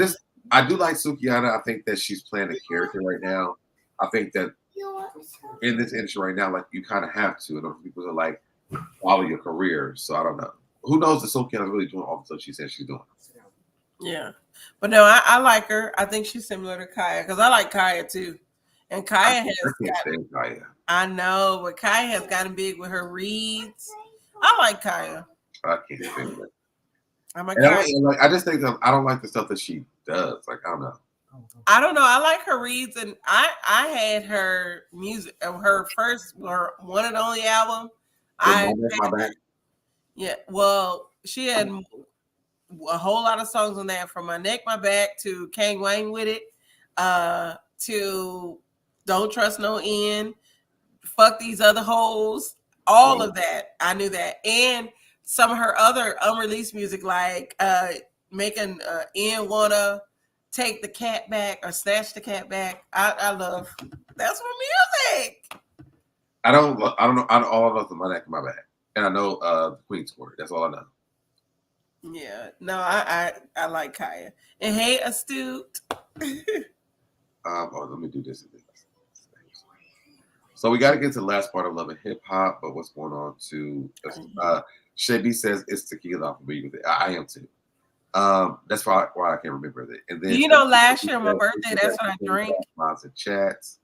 Speaker 3: I do like Sukihana. I think that she's playing a character right now. I think that in this industry right now, you kind of have to. And people are like, follow your career. So I don't know. Who knows if Sukihana's really doing all the stuff she said she's doing.
Speaker 4: Yeah. But no, I like her. I think she's similar to Kaya because I like Kaya too. And Kaya
Speaker 3: I
Speaker 4: has
Speaker 3: can't
Speaker 4: got,
Speaker 3: stand Kaya.
Speaker 4: I know, but Kaya has gotten big with her reads. I like Kaya.
Speaker 3: I can't stand it.
Speaker 4: I'm a
Speaker 3: And
Speaker 4: Kaya.
Speaker 3: I just think that I don't like the stuff that she does. Like, I don't know.
Speaker 4: I don't know. I like her reads, and I had her music, her one and only album.
Speaker 3: My back.
Speaker 4: Yeah, well, she had a whole lot of songs on that, from My Neck, My Back to Kang Wang with it, to Don't Trust No End, Fuck These Other Hoes, all of that. I knew that. And some of her other unreleased music, like making Ian wanna take the cat back or snatch the cat back. I love, that's my music.
Speaker 3: I don't know. I all know the My Neck, My Back, and I know the Queen's Court. That's all I know.
Speaker 4: Yeah, no, I like Kaya. And hey, Astute.
Speaker 3: Let me do this. So we got to get to the last part of Love and Hip Hop, but what's going on to Shay B says it's tequila for me with it. I am too. That's why I can't remember it. And then
Speaker 4: Last year on my birthday, that's what I drank.
Speaker 3: Lots of chats.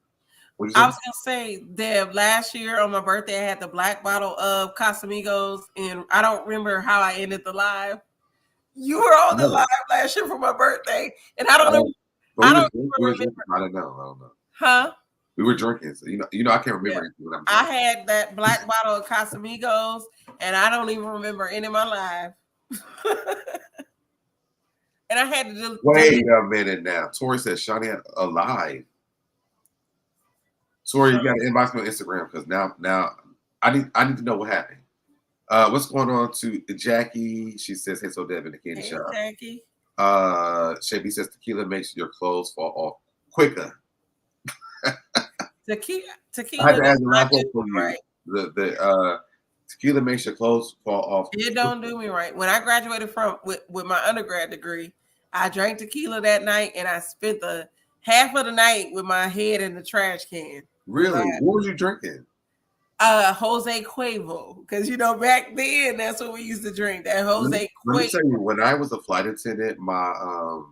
Speaker 4: I was gonna say, Deb, last year on my birthday, I had the black bottle of Casamigos, and I don't remember how I ended the live. You were on the live last year for my birthday, and I don't know. I don't
Speaker 3: know.
Speaker 4: Huh?
Speaker 3: We were drinking, so you know, I can't remember anything when I'm
Speaker 4: I had that black bottle of Casamigos, and I don't even remember any of my live. And I had to just
Speaker 3: wait a minute now. Tori says Shawnee had alive. Tori, you got to inbox me on Instagram because now I need to know what happened. What's going on to Jackie? She says, "Hey, so Devin, the candy shop."
Speaker 4: Jackie.
Speaker 3: Shabby says tequila makes your clothes fall off quicker.
Speaker 4: Tequila.
Speaker 3: I had to add the last one for you. Right. The tequila makes your clothes fall off.
Speaker 4: It don't do me right. When I graduated with my undergrad degree, I drank tequila that night, and I spent the half of the night with my head in the trash can.
Speaker 3: Really? What were you drinking?
Speaker 4: Jose Cuervo, because back then that's what we used to drink. That Jose Cuervo.
Speaker 3: Let me tell you, when I was a flight attendant, my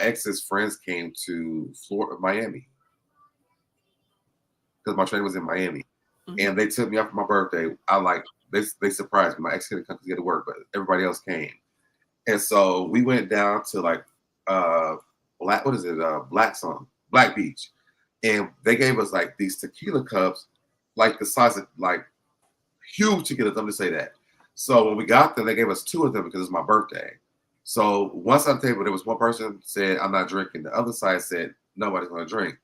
Speaker 3: ex's friends came to Miami because my train was in Miami, and they took me out for my birthday. They surprised me. My ex couldn't come to get to work, but everybody else came, and so we went down to Black Beach, and they gave us like these tequila cups, like the size of like huge tequila. Let me say that. So when we got there, they gave us 2 of them because it's my birthday. So once on the table, there was one person said, "I'm not drinking." The other side said, "Nobody's going to drink."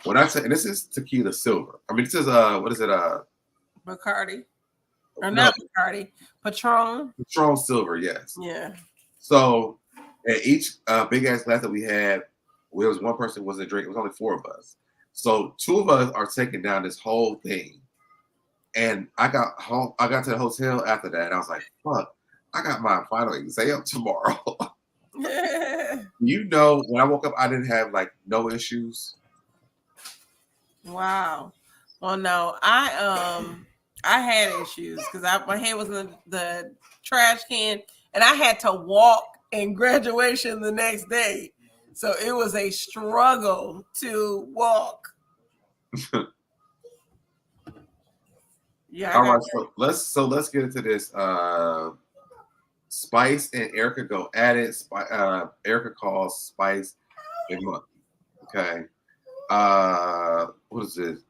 Speaker 3: When I say, and this is tequila silver. I mean, this is what is it?
Speaker 4: Bacardi, or not Bacardi? Patron.
Speaker 3: Patron silver, yes.
Speaker 4: Yeah.
Speaker 3: So at each big ass glass that we had, there was one person who wasn't drinking. It was only 4 of us. So 2 of us are taking down this whole thing. And I got home. I got to the hotel after that, and I was like, "Fuck! I got my final exam tomorrow." When I woke up, I didn't have like no issues.
Speaker 4: Wow. Well, no, I had issues because my head was in the trash can, and I had to walk in graduation the next day, so it was a struggle to walk.
Speaker 3: Yeah. All right. So let's get into this. Spice and Erica go at it. Erica calls Spice a monkey. Okay. What is this?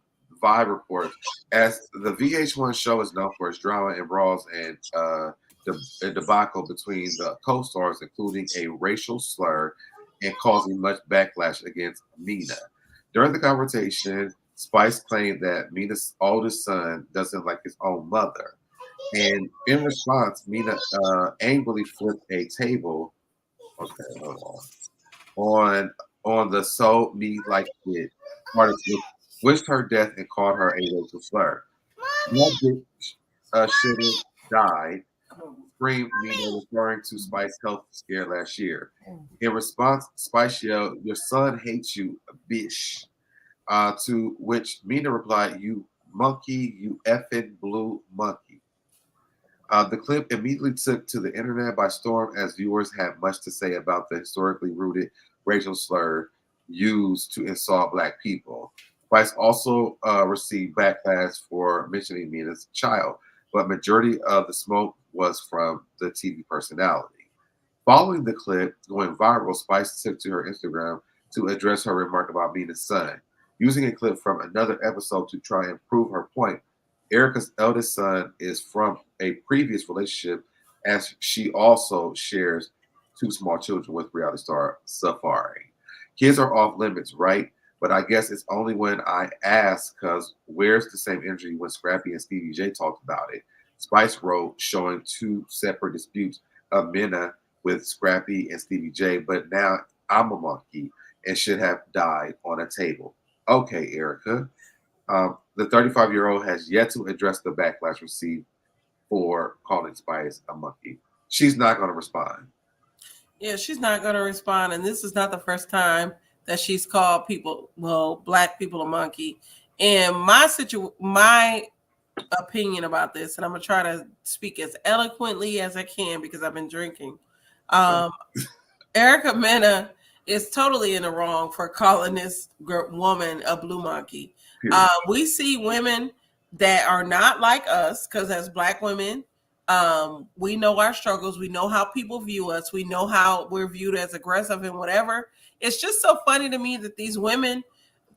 Speaker 3: Vibe report. As the VH1 show is known for its drama and brawls and the debacle between the co-stars, including a racial slur and causing much backlash against Mina. During the confrontation, Spice claimed that Mina's oldest son doesn't like his own mother. And in response, Mina angrily flipped a table on the "So Me Like It" artist, wished her death and called her a racial slur. That bitch should have died, screamed Mina, referring to Spice's health scare last year. In response, Spice yelled, "Your son hates you, bitch." To which Mina replied, "You monkey, you effing blue monkey." The clip immediately took to the internet by storm as viewers had much to say about the historically rooted racial slur used to insult Black people. Spice also received backlash for mentioning Mina's child, but majority of the smoke was from the TV personality. Following the clip going viral, Spice took to her Instagram to address her remark about Mina's son, using a clip from another episode to try and prove her point. Erica's eldest son is from a previous relationship, as she also shares two small children with reality star Safari. Kids are off limits, right? But I guess it's only when I ask, because where's the same energy when Scrappy and Stevie J talked about it? Spice wrote, showing two separate disputes of Minna with Scrappy and Stevie J, but now I'm a monkey and should have died on a table. Okay, Erica. The 35-year-old has yet to address the backlash received for calling Spice a monkey. She's not going to respond.
Speaker 4: Yeah, she's not going to respond. And this is not the first time that she's called people, black people, a monkey. And my opinion about this, and I'm going to try to speak as eloquently as I can because I've been drinking. Erica Mena is totally in the wrong for calling this woman a blue monkey. We see women that are not like us, because as black women, we know our struggles. We know how people view us. We know how we're viewed as aggressive and whatever. It's just so funny to me that these women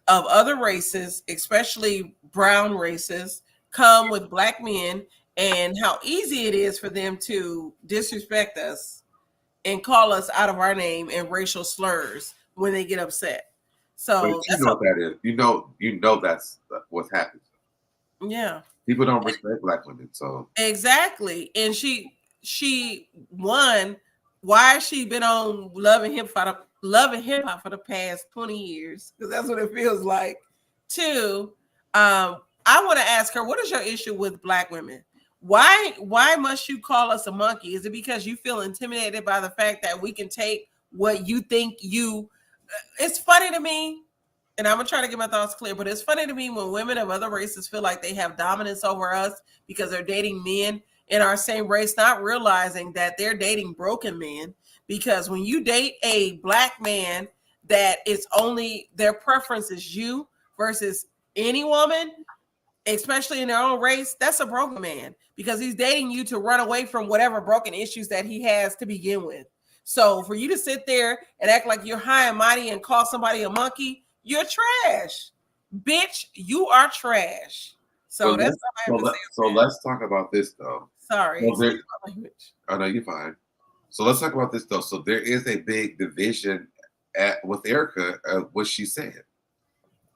Speaker 4: of other races, especially brown races, come with black men, and how easy it is for them to disrespect us and call us out of our name and racial slurs when they get upset. So
Speaker 3: you know what that is. You know that's what's happening.
Speaker 4: Yeah.
Speaker 3: People don't respect black women, so
Speaker 4: exactly. And she won. Why has she been on Love and Hip Hop for the past 20 years? Because that's what it feels like. Two, I want to ask her, what is your issue with black women? Why must you call us a monkey? Is it because you feel intimidated by the fact that we can take what you think you? It's funny to me, and I'm gonna try to get my thoughts clear, but it's funny to me when women of other races feel like they have dominance over us because they're dating men in our same race, not realizing that they're dating broken men. Because when you date a black man that it's only their preference is you versus any woman, especially in their own race, that's a broken man, because he's dating you to run away from whatever broken issues that he has to begin with. So for you to sit there and act like you're high and mighty and call somebody a monkey, you're trash. Bitch, you are trash. So that's all I have to say.
Speaker 3: So let's talk about this though.
Speaker 4: Sorry.
Speaker 3: I know you're fine. So let's talk about this though. So there is a big division with Erica, what she said.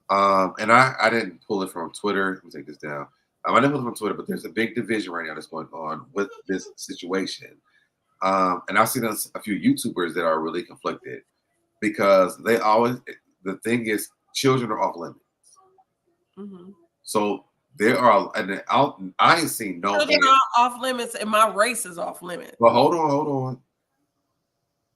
Speaker 3: And I didn't pull it from Twitter. Let me take this down. I didn't pull it from Twitter, but there's a big division right now that's going on with this situation. And I've seen a few YouTubers that are really conflicted, because they always, the thing is, children are off limits. Mm-hmm. So there are, and I ain't seen no.
Speaker 4: Children are off limits, and my race is off limits.
Speaker 3: But hold on.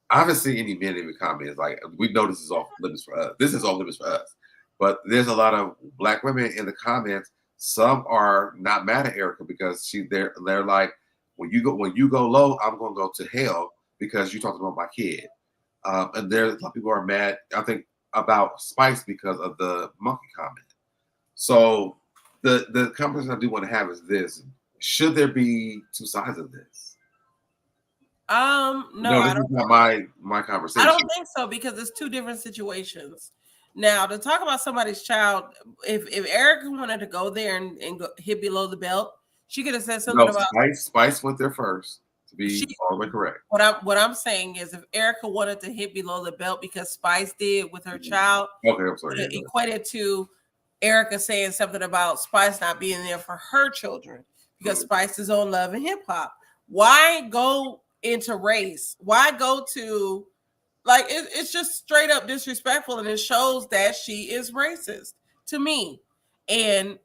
Speaker 3: I haven't seen any men even comment like, we know this is off limits for us. This is off limits for us. But there's a lot of black women in the comments. Some are not mad at Erica because they're like, when you go low, I'm gonna go to hell because you talked about my kid. And there's a lot of people are mad, I think, about Spice because of the monkey comment. So the conversation I do want to have is this: should there be two sides of this?
Speaker 4: No,
Speaker 3: this is not my conversation.
Speaker 4: I don't think so, because it's two different situations. Now, to talk about somebody's child, if Erica wanted to go there and hit below the belt, she could have said something about
Speaker 3: Spice went there first, to be all the way correct.
Speaker 4: What I'm saying is, if Erica wanted to hit below the belt because Spice did with her child,
Speaker 3: okay, I'm sorry,
Speaker 4: it equated to Erica saying something about Spice not being there for her children because Spice is on Love and Hip Hop. Why go into race? Why go to, like, it's just straight up disrespectful, and it shows that she is racist to me. And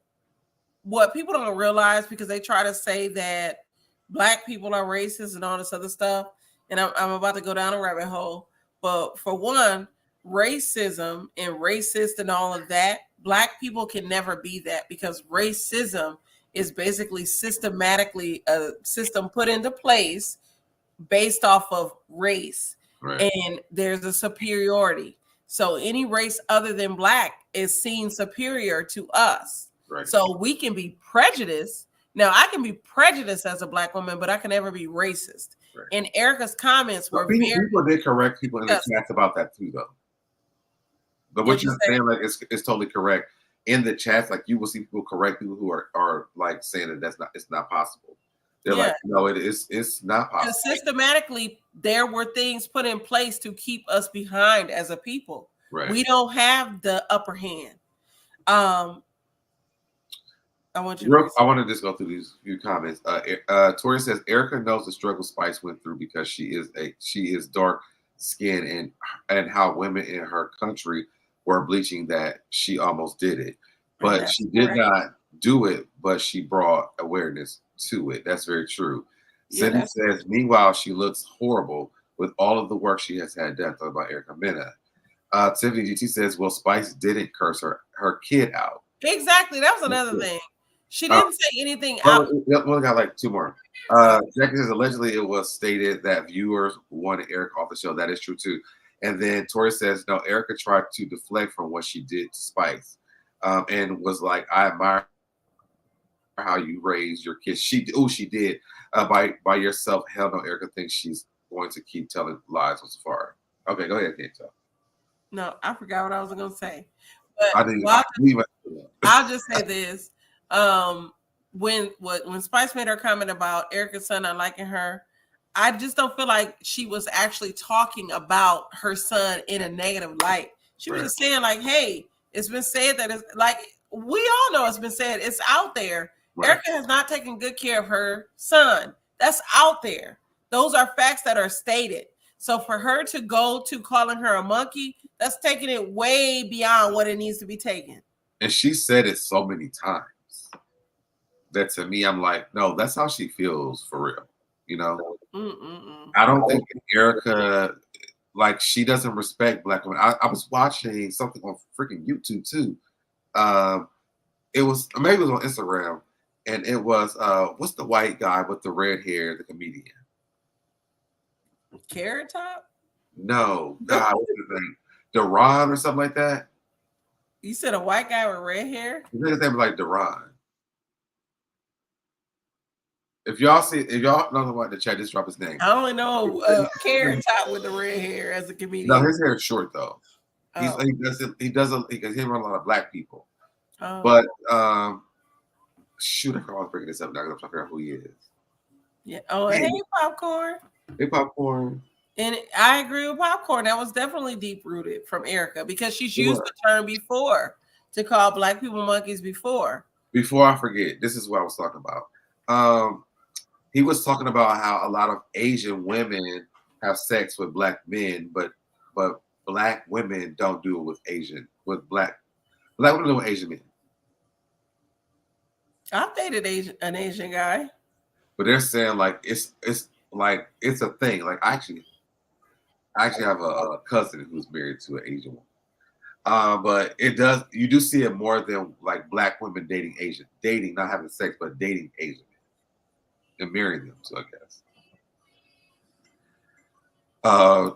Speaker 4: what people don't realize, because they try to say that black people are racist and all this other stuff, and I'm about to go down a rabbit hole, but for one, racism and racist and all of that, black people can never be that, because racism is basically systematically a system put into place based off of race. Right. And there's a superiority. So any race other than black is seen superior to us.
Speaker 3: Right.
Speaker 4: So we can be prejudiced. Now, I can be prejudiced as a black woman, but I can never be racist.
Speaker 3: Right.
Speaker 4: And Erica's comments were
Speaker 3: people did correct people in the chats about that too, though. But what you're saying, like, it's totally correct. In the chats, like, you will see people correct people who are like saying that it's not possible. They're like, no, it's not possible.
Speaker 4: Systematically, there were things put in place to keep us behind as a people.
Speaker 3: Right.
Speaker 4: We don't have the upper hand. I want to
Speaker 3: just go through these few comments. Tori says Erica knows the struggle Spice went through because she is dark skinned and how women in her country were bleaching that she almost did it, but she did not do it. But she brought awareness to it. That's very true. Cindy says, meanwhile, she looks horrible with all of the work she has had done. Thought about Erica Mena. Tiffany GT says, well, Spice didn't curse her kid out.
Speaker 4: Exactly. That was another thing. She didn't say anything out.
Speaker 3: We only got like two more. Jackie says, allegedly it was stated that viewers wanted Erica off the show. That is true too. And then Tori says, no, Erica tried to deflect from what she did to Spice, and was like, I admire how you raised your kids. She did by yourself. Hell no, Erica thinks she's going to keep telling lies on Safari. Okay, go ahead, Nkey.
Speaker 4: No, I forgot what I was going to say. But I'll just say this. When Spice made her comment about Erica's son not liking her, I just don't feel like she was actually talking about her son in a negative light. She was just saying like, hey, it's been said that it's like, we all know it's been said, it's out there. Right. Erica has not taken good care of her son. That's out there. Those are facts that are stated. So for her to go to calling her a monkey, that's taking it way beyond what it needs to be taken.
Speaker 3: And she said it so many times that to me, I'm like, no, that's how she feels for real. You know, I don't think Erica, like, she doesn't respect black women. I was watching something on freaking YouTube too. It was maybe it was on Instagram, and it was what's the white guy with the red hair, the comedian?
Speaker 4: Carrot Top?
Speaker 3: No, God, what's his name? Deron or something like that.
Speaker 4: You said a white guy with red hair?
Speaker 3: His name was like Deron. If y'all know about the chat, just drop his name.
Speaker 4: I only know Carrot Top with the red hair as a comedian.
Speaker 3: No, his hair is short though. He doesn't because he around a lot of black people. Oh. But shoot, I can't bring this up now because I'm trying to figure out who he is.
Speaker 4: Yeah. Oh, hey Popcorn.
Speaker 3: Hey Popcorn.
Speaker 4: And I agree with Popcorn. That was definitely deep rooted from Erica because she's used the term before to call black people monkeys before. Before I forget, this is what I was talking about. He was talking about how a lot of Asian women have sex with black men, but black women don't do it with black women do it with Asian men. I've dated an Asian guy.
Speaker 3: But they're saying like it's like it's a thing. Like I actually have a cousin who's married to an Asian woman. But you do see it more than like black women dating, not having sex, but dating Asian men and marrying them. So I guess.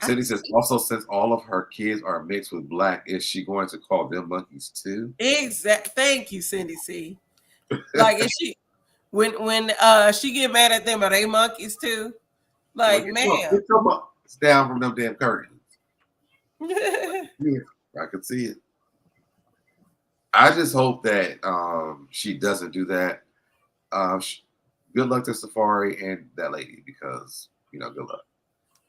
Speaker 3: Cindy says also since all of her kids are mixed with black, is she going to call them monkeys too?
Speaker 4: Exactly. Thank you, Cindy C. Like is she when she get mad at them, are they monkeys too? Like, man.
Speaker 3: Get your butts down from them damn curtains. Yeah, I can see it. I just hope that she doesn't do that. Good luck to Safari and that lady because, good luck.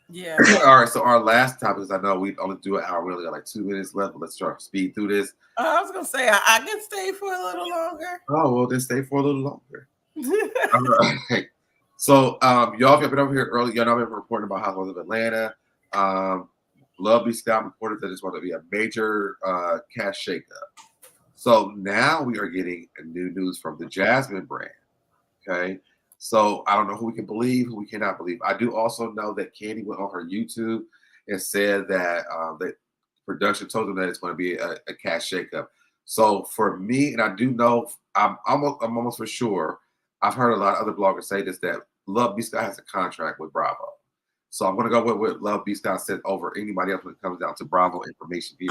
Speaker 4: Yeah.
Speaker 3: All right, so our last topic is I know we only do an hour. We only got like 2 minutes left, but let's try to speed through this.
Speaker 4: I was going to say, I can stay for a little longer.
Speaker 3: Oh, well, then stay for a little longer. All right. So, y'all have been over here early. Y'all know I've been reporting about Housewives of Atlanta. Lovely Scott reported that there's going to be a major cash shakeup. So now we are getting new news from the Jasmine brand. Okay. So I don't know who we can believe, who we cannot believe. I do also know that Kandi went on her YouTube and said that that production told them that it's going to be a cash shakeup. So for me, and I do know, I'm almost for sure. I've heard a lot of other bloggers say this, that Love B. Scott has a contract with Bravo. So I'm going to go with what Love B Style said over anybody else when it comes down to Bravo information here.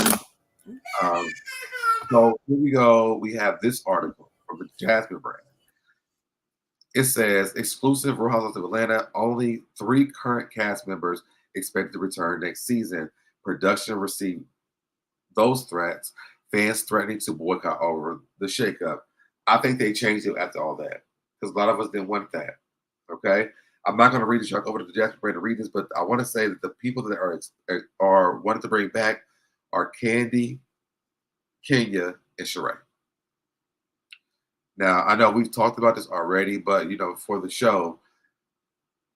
Speaker 3: So here we go. We have this article from the Jasmine brand. It says, exclusive Real Housewives of Atlanta, only 3 current cast members expected to return next season. Production received those threats. Fans threatening to boycott over the shakeup. I think they changed it after all that because a lot of us didn't want that. Okay, I'm not going to read this. Y'all go over to the Jasmine brand to read this, but I want to say that the people that are wanted to bring back are Kandi, Kenya, and Sheree. Now, I know we've talked about this already, but, for the show,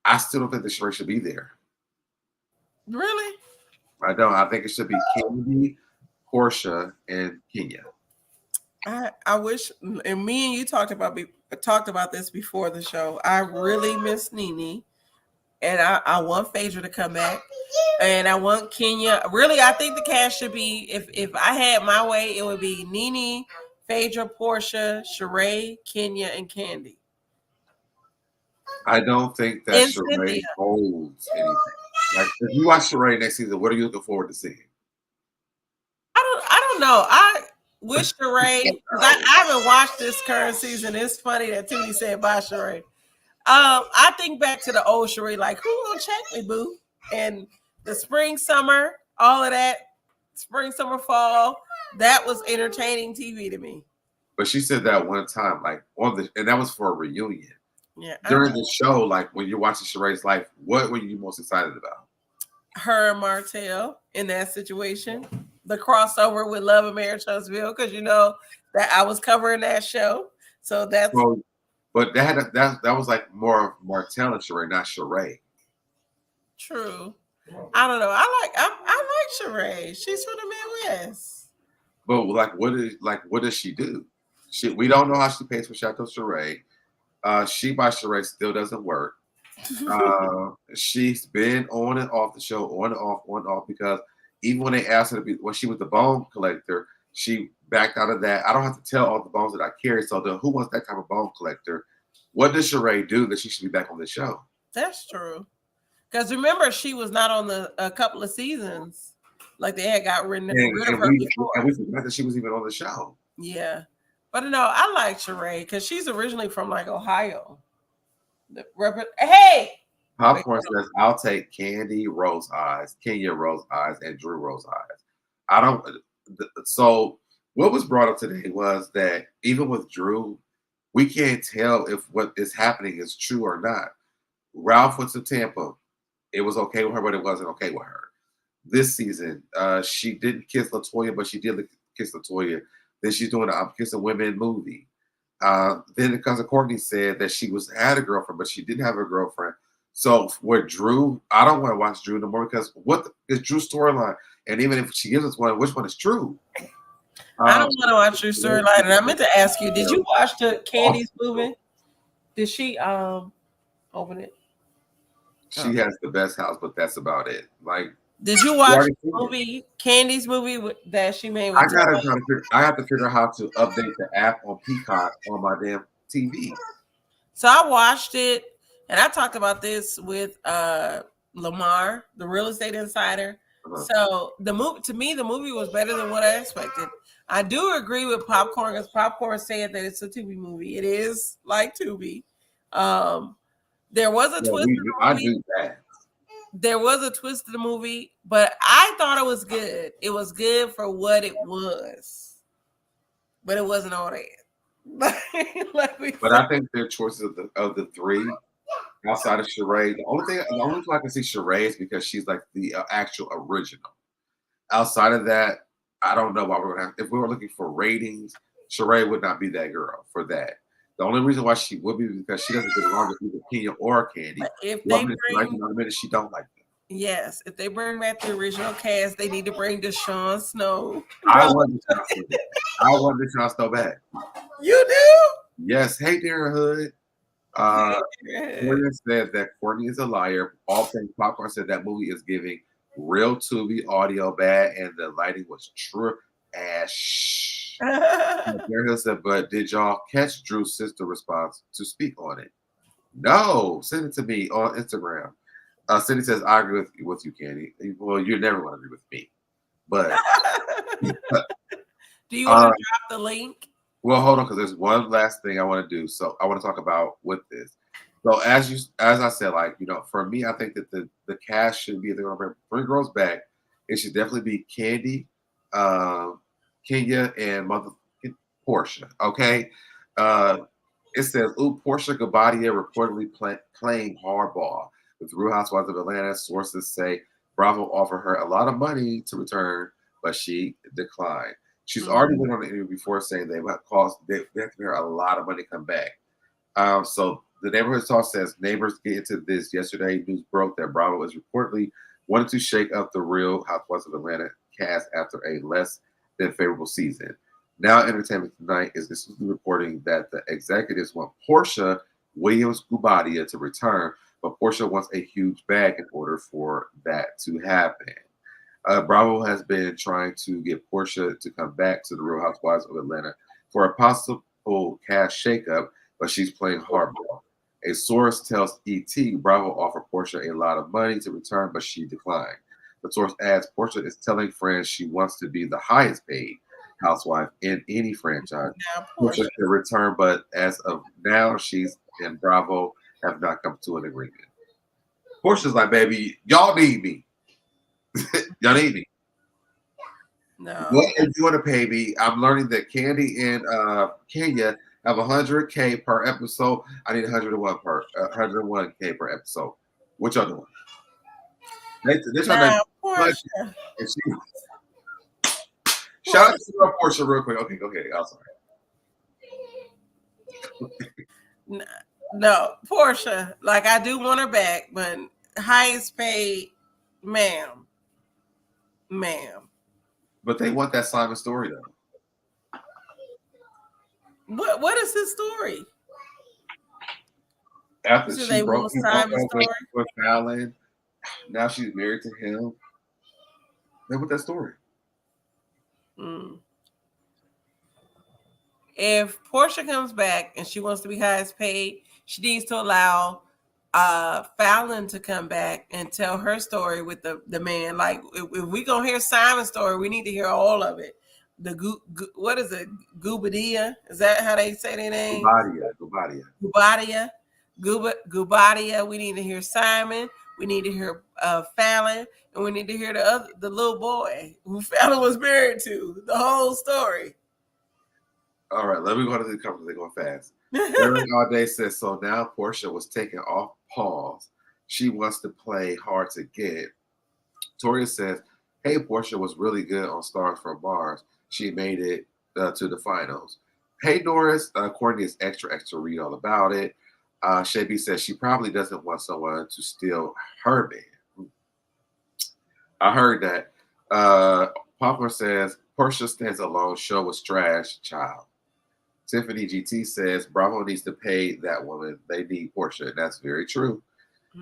Speaker 3: I still don't think the Sheree should be there.
Speaker 4: Really?
Speaker 3: I don't. I think it should be Kandi, Portia, and Kenya.
Speaker 4: I wish, and me and you talked about this before the show. I really miss Nene, and I want Phaedra to come back, and I want Kenya. Really, I think the cast should be, if I had my way, it would be Nene, Phaedra, Portia, Sheree, Kenya, and Kandi.
Speaker 3: I don't think that Sheree holds anything. Like, if you watch Sheree next season, what are you looking forward to seeing?
Speaker 4: I don't know. I wish Sheree, because I haven't watched this current season. It's funny that Tootie said bye, Sheree. I think back to the old Sheree, like, who gonna check me, boo? And the spring, summer, all of that, spring, summer, fall, that was entertaining TV to me.
Speaker 3: But she said that one time, like and that was for a reunion.
Speaker 4: Yeah.
Speaker 3: During the show, like when you're watching Sheree's life, what were you most excited about?
Speaker 4: Her and Martell in that situation, the crossover with Love and Marriage Huntsville, because that I was covering that show, so that's.
Speaker 3: But that was like more of Martell and Sheree, not Sheree.
Speaker 4: True. I don't know. I like Sheree. She's from the Midwest.
Speaker 3: But what does she do? We don't know how she pays for Chateau Sheree. She by Sheree still doesn't work. She's been on and off the show, on and off, because even when they asked her to be, when she was the bone collector, she backed out of that. I don't have to tell all the bones that I carry. So who wants that type of bone collector? What does Sheree do that she should be back on the show?
Speaker 4: That's true. Because remember, she was not on a couple of seasons. Like they had got rid of her before.
Speaker 3: And we forgot that she was even on the show.
Speaker 4: Yeah. But no, I like Sheree because she's originally from like Ohio. Hey!
Speaker 3: Popcorn says, I'll take Kandi Rose Eyes, Kenya Rose Eyes, and Drew Rose Eyes. So what was brought up today was that even with Drew, we can't tell if what is happening is true or not. Ralph went to Tampa. It was okay with her, but it wasn't okay with her. This season, she didn't kiss LaToya, but she did kiss LaToya. Then she's doing a I'm Kissing Women movie. Then because of Courtney said that she had a girlfriend, but she didn't have a girlfriend. So with Drew, I don't want to watch Drew no more because what is Drew's storyline? And even if she gives us one, which one is true?
Speaker 4: I don't want to watch Drew's storyline. And I meant to ask you, did you watch the Candy's movie? Did she open it?
Speaker 3: She has the best house, but that's about it. Like,
Speaker 4: did you watch the movie, Candy's movie that she made?
Speaker 3: I have to figure out how to update the app on Peacock on my damn TV.
Speaker 4: So I watched it, and I talked about this with Lamar, the real estate insider. So the movie was better than what I expected. I do agree with Popcorn because Popcorn said that it's a Tubi movie. It is like Tubi. There was a twist in the movie.
Speaker 3: I do that.
Speaker 4: There was a twist in the movie, but I thought it was good. It was good for what it was, but it wasn't all that.
Speaker 3: But I think their choices of the three outside of Sheree, the only reason I can see Sheree is because she's like the actual original. Outside of that, I don't know why we're gonna have. If we were looking for ratings, Sheree would not be that girl for that. The only reason why she would be is because she doesn't get along with either Kenya or Kandi.
Speaker 4: If they
Speaker 3: she don't like them.
Speaker 4: Yes, if they bring back the original cast, they need to bring Deshaun Snow.
Speaker 3: I want Deshaun Snow back.
Speaker 4: You do?
Speaker 3: Yes. Hey, Darren Hood. Courtney said that Courtney is a liar. All things Popcorn said that movie is giving real Tubi audio bad, and the lighting was true ash. Darren Hood said, but did y'all catch Drew's sister response to speak on it? No, send it to me on Instagram. Cindy says, I agree with you, Candy. Well, you're never going to agree with me. But
Speaker 4: Do you want to drop the link?
Speaker 3: well, hold on, because there's one last thing I want to do. So I want to talk about with this. So as I said, like, for me, I think that the cast should be, if they're going to bring 3 girls back, it should definitely be Candy, Kenya, and motherfucking Portia. Okay. It says, Portia Gabadia reportedly playing hardball with the Real Housewives of Atlanta. Sources say Bravo offered her a lot of money to return, but she declined. She's already been on the interview before saying they have to pay her a lot of money to come back. So the neighborhood talk says neighbors get into this yesterday. News broke that Bravo is reportedly wanted to shake up the Real Housewives of Atlanta cast after a less than favorable season. Now, Entertainment Tonight is exclusively reporting that the executives want Portia Williams Gubadia to return, but Portia wants a huge bag in order for that to happen. Bravo has been trying to get Portia to come back to the Real Housewives of Atlanta for a possible cast shakeup, but she's playing hardball. A source tells ET Bravo offered Portia a lot of money to return, but she declined. The source adds Portia is telling friends she wants to be the highest paid housewife in any franchise.
Speaker 4: Now,
Speaker 3: Portia can return, but as of now, she's and Bravo have not come to an agreement. Portia's like, baby, y'all need me. Y'all need me.
Speaker 4: No.
Speaker 3: What if you want to pay me? I'm learning that Candy and Kenya have 100K per episode. I need 101K per episode. What y'all doing? They're trying to
Speaker 4: Portia.
Speaker 3: Shout out to Portia real quick. Okay, go ahead. I'm sorry.
Speaker 4: No, Portia. Like, I do want her back, but highest paid, ma'am.
Speaker 3: But they want that Simon story though.
Speaker 4: What is his story?
Speaker 3: After
Speaker 4: So
Speaker 3: she
Speaker 4: they
Speaker 3: broke
Speaker 4: want Simon's story
Speaker 3: with Fallon, now she's married to him. They want that story.
Speaker 4: If Portia comes back and she wants to be highest paid, she needs to allow Fallon to come back and tell her story with the man. Like, if we gonna hear Simon's story, we need to hear all of it. What is it? Gubadia? Is that how they say their name? Gubadia. We need to hear Simon. We need to hear Fallon, and we need to hear the little boy who Fallon was married to. The whole story.
Speaker 3: All right, let me go to the comments. They're going fast. Eric All Day says, so now Portia was taken off pause. She wants to play hard to get. Toria says, hey, Portia was really good on Stars from Mars. She made it to the finals. Hey, Norris. Courtney is extra read all about it. Shabby says she probably doesn't want someone to steal her man. I heard that. Poplar says, Portia stands alone. Show was trash. Child. Tiffany GT says Bravo needs to pay that woman. They need Portia. And that's very true.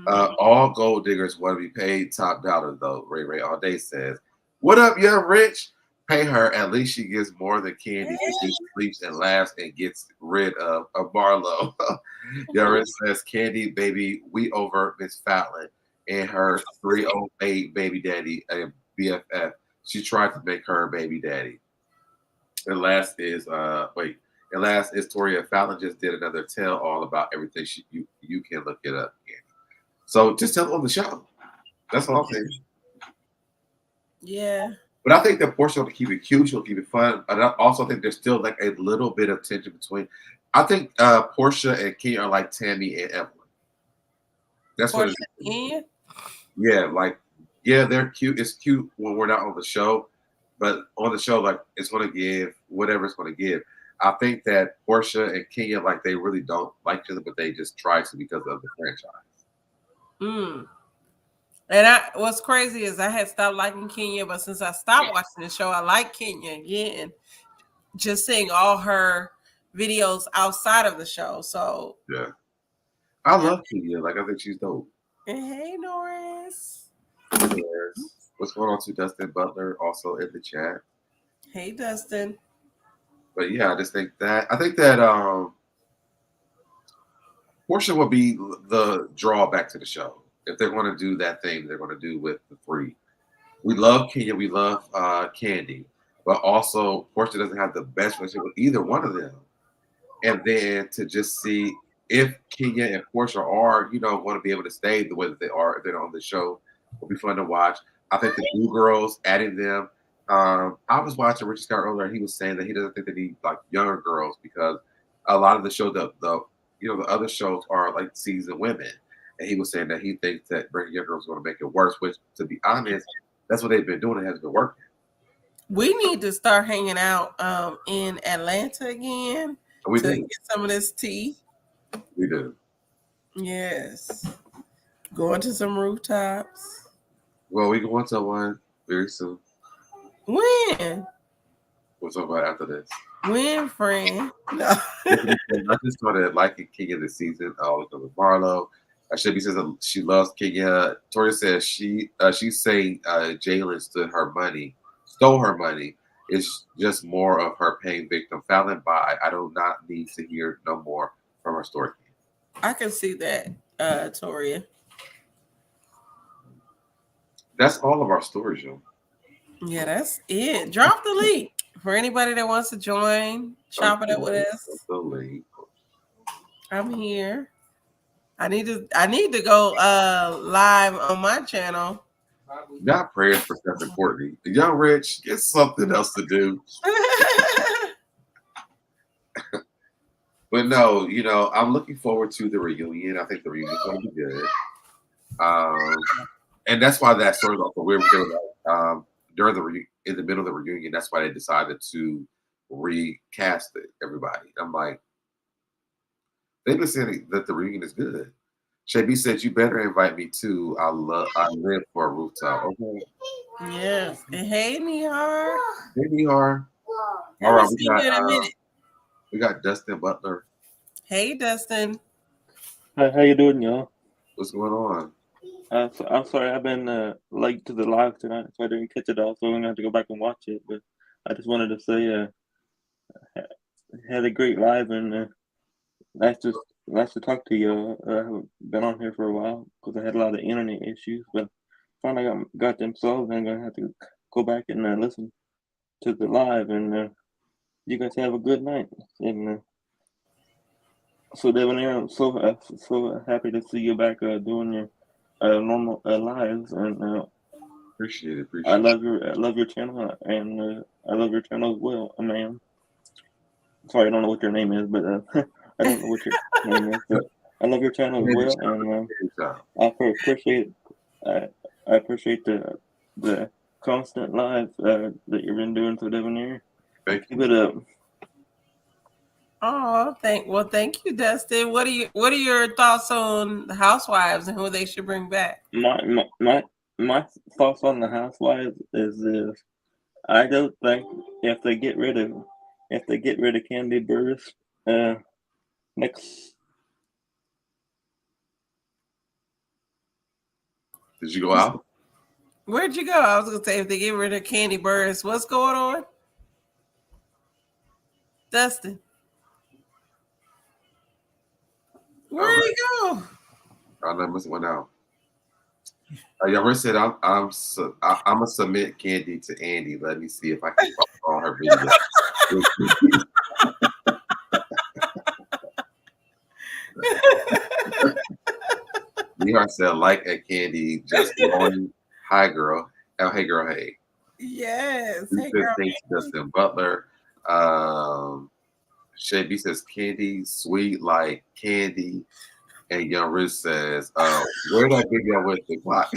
Speaker 3: All gold diggers want to be paid top dollar, though. Ray All Day says, what up, young rich? Pay her. At least she gives more than Candy. She sleeps and laughs and gets rid of a Barlow. Young Rich says, Candy, baby, we over Miss Fallon and her 308 baby daddy, a BFF. She tried to make her baby daddy. And last is Toria. Fallon just did another tell all about everything. You can look it up. So just tell them on the show. That's all I'm saying.
Speaker 4: Yeah.
Speaker 3: But I think that Portia will keep it cute. She'll keep it fun. But I also think there's still like a little bit of tension between. I think Portia and Kenya are like Tammy and Evelyn. That's Portia what it is. Yeah, they're cute. It's cute when we're not on the show. But on the show, like, it's going to give whatever it's going to give. I think that Portia and Kenya, like, they really don't like each other, but they just try to because of the franchise.
Speaker 4: And what's crazy is I had stopped liking Kenya, but since I stopped watching the show, I like Kenya again. Just seeing all her videos outside of the show. So
Speaker 3: yeah, I love Kenya. Like, I think she's dope.
Speaker 4: Hey, Norris.
Speaker 3: What's going on to Dustin Butler also in the chat?
Speaker 4: Hey, Dustin.
Speaker 3: But yeah, I think that Portia will be the drawback to the show. if they're going to do that thing, they're going to do with the three. We love Kenya, we love Candy, but also Portia doesn't have the best relationship with either one of them. And then to just see if Kenya and Portia are, going to be able to stay the way that they are if they're on the show, will be fun to watch. I think the new girls, adding them. I was watching Richard Scott earlier, and he was saying that he doesn't think they need like younger girls because a lot of the show, the other shows are like seasoned women, and he was saying that he thinks that bringing younger girls is going to make it worse. Which, to be honest, that's what they've been doing. It hasn't been working.
Speaker 4: We need to start hanging out in Atlanta again to get some of this tea.
Speaker 3: We do.
Speaker 4: Yes. Going to some rooftops.
Speaker 3: Well, we going to one very soon.
Speaker 4: When?
Speaker 3: We'll talk about after this.
Speaker 4: When, friend? No.
Speaker 3: I just started liking Kenya this season. With Marlo. Shelby says that she loves Kenya. Tori says she's saying Jalen stole her money. It's just more of her paying victim. Fallon, bye. I do not need to hear no more from her story.
Speaker 4: I can see that, Toria.
Speaker 3: That's all of our stories, yo.
Speaker 4: Yeah, that's it. Drop the link for anybody that wants to join. Chop it up with us.
Speaker 3: The link.
Speaker 4: I'm here. I need to go live on my channel.
Speaker 3: Not prayers for Steph and Courtney. The young Rich, get something else to do. But no, I'm looking forward to the reunion. I think the reunion is going to be good. And that's why that story is also weird. In the middle of the reunion, that's why they decided to recast everybody. I'm like, they've been saying that the reunion is good. Shay said, "You better invite me too. I live for a rooftop." Okay.
Speaker 4: Yes. And hey, Nihar.
Speaker 3: Hey, Nihar. All right, we got Dustin Butler.
Speaker 4: Hey, Dustin.
Speaker 8: How you doing, y'all?
Speaker 3: What's going on?
Speaker 8: I'm sorry, I've been late to the live tonight, so I didn't catch it all. So I'm gonna have to go back and watch it. But I just wanted to say, had a great live, and nice to talk to you. I haven't been on here for a while because I had a lot of internet issues, but finally got them solved. I'm gonna have to go back and listen to the live, and you guys have a good night. And SoDebNair, I'm so happy to see you back doing your normal lives, and
Speaker 3: appreciate it.
Speaker 8: I love your channel, and I love your channel as well, ma'am. Sorry, I don't know what your name is, but I don't know what your name is, but I love your channel as well, and I appreciate the constant live that you've been doing for SoDebNair.
Speaker 3: Thank you.
Speaker 8: Keep it up.
Speaker 4: Oh, thank you, Dustin. What are your thoughts on the Housewives and who they should bring back?
Speaker 8: My thoughts on the Housewives is this: I don't think if they get rid of Candy Burris, next.
Speaker 3: Did you go out?
Speaker 4: Where'd you go? I was gonna say if they get rid of Candy Burris, what's going on? Dustin. Where'd he go?
Speaker 3: I must went out. Y'all said I'm gonna submit Candy to Andy. Let me see if I can follow her video. Nihar said, like a Candy, just going. Hi, girl. Oh, hey, girl. Hey.
Speaker 4: Yes.
Speaker 3: Hey, girl. Thanks, Justin Butler. Shay B says Candy, sweet like candy. And Young Rich says, where did I get y'all with the clock?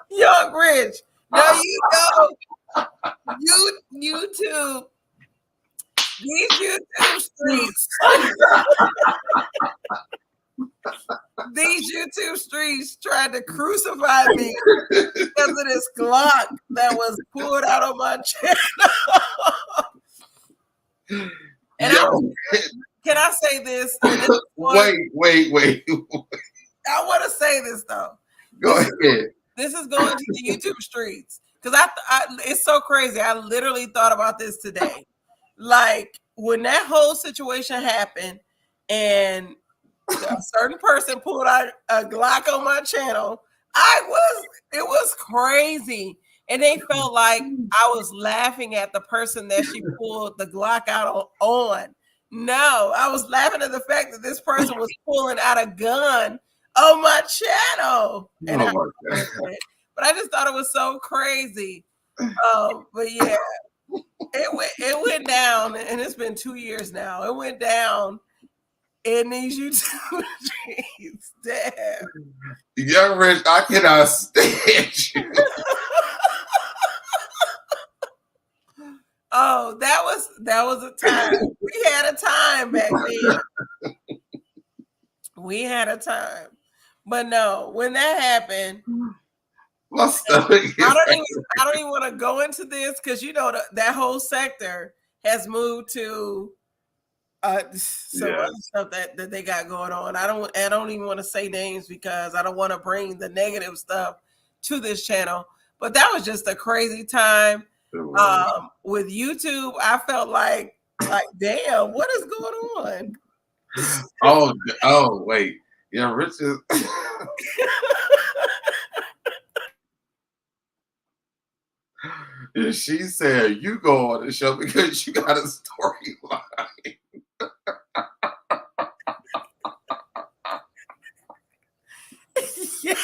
Speaker 4: Young Rich. Now you know YouTube. These YouTube streets. These YouTube streets tried to crucify me because of this Glock that was pulled out of my channel. And can I say this?
Speaker 3: Wait.
Speaker 4: I want to say this though.
Speaker 3: Go ahead.
Speaker 4: This is going to the YouTube streets because it's so crazy. I literally thought about this today. Like when that whole situation happened, and a certain person pulled out a Glock on my channel, it was crazy. And they felt like I was laughing at the person that she pulled the Glock out on. No, I was laughing at the fact that this person was pulling out a gun on my channel. And but I just thought it was so crazy. But yeah, it went down, and it's been 2 years now. It went down in these YouTube streets. Damn.
Speaker 3: Young Rich, I cannot stand you.
Speaker 4: Oh, that was a time. We had a time back then. We had a time. But no, when that happened,
Speaker 3: my stomach.
Speaker 4: I don't even want to go into this because you know that whole sector has moved to some other stuff that they got going on. I don't even want to say names because I don't want to bring the negative stuff to this channel. But that was just a crazy time. With YouTube, I felt like damn, what is going on?
Speaker 3: Oh, wait. Yeah, Richard. She said, you go on the show because you got a storyline.
Speaker 4: Yes.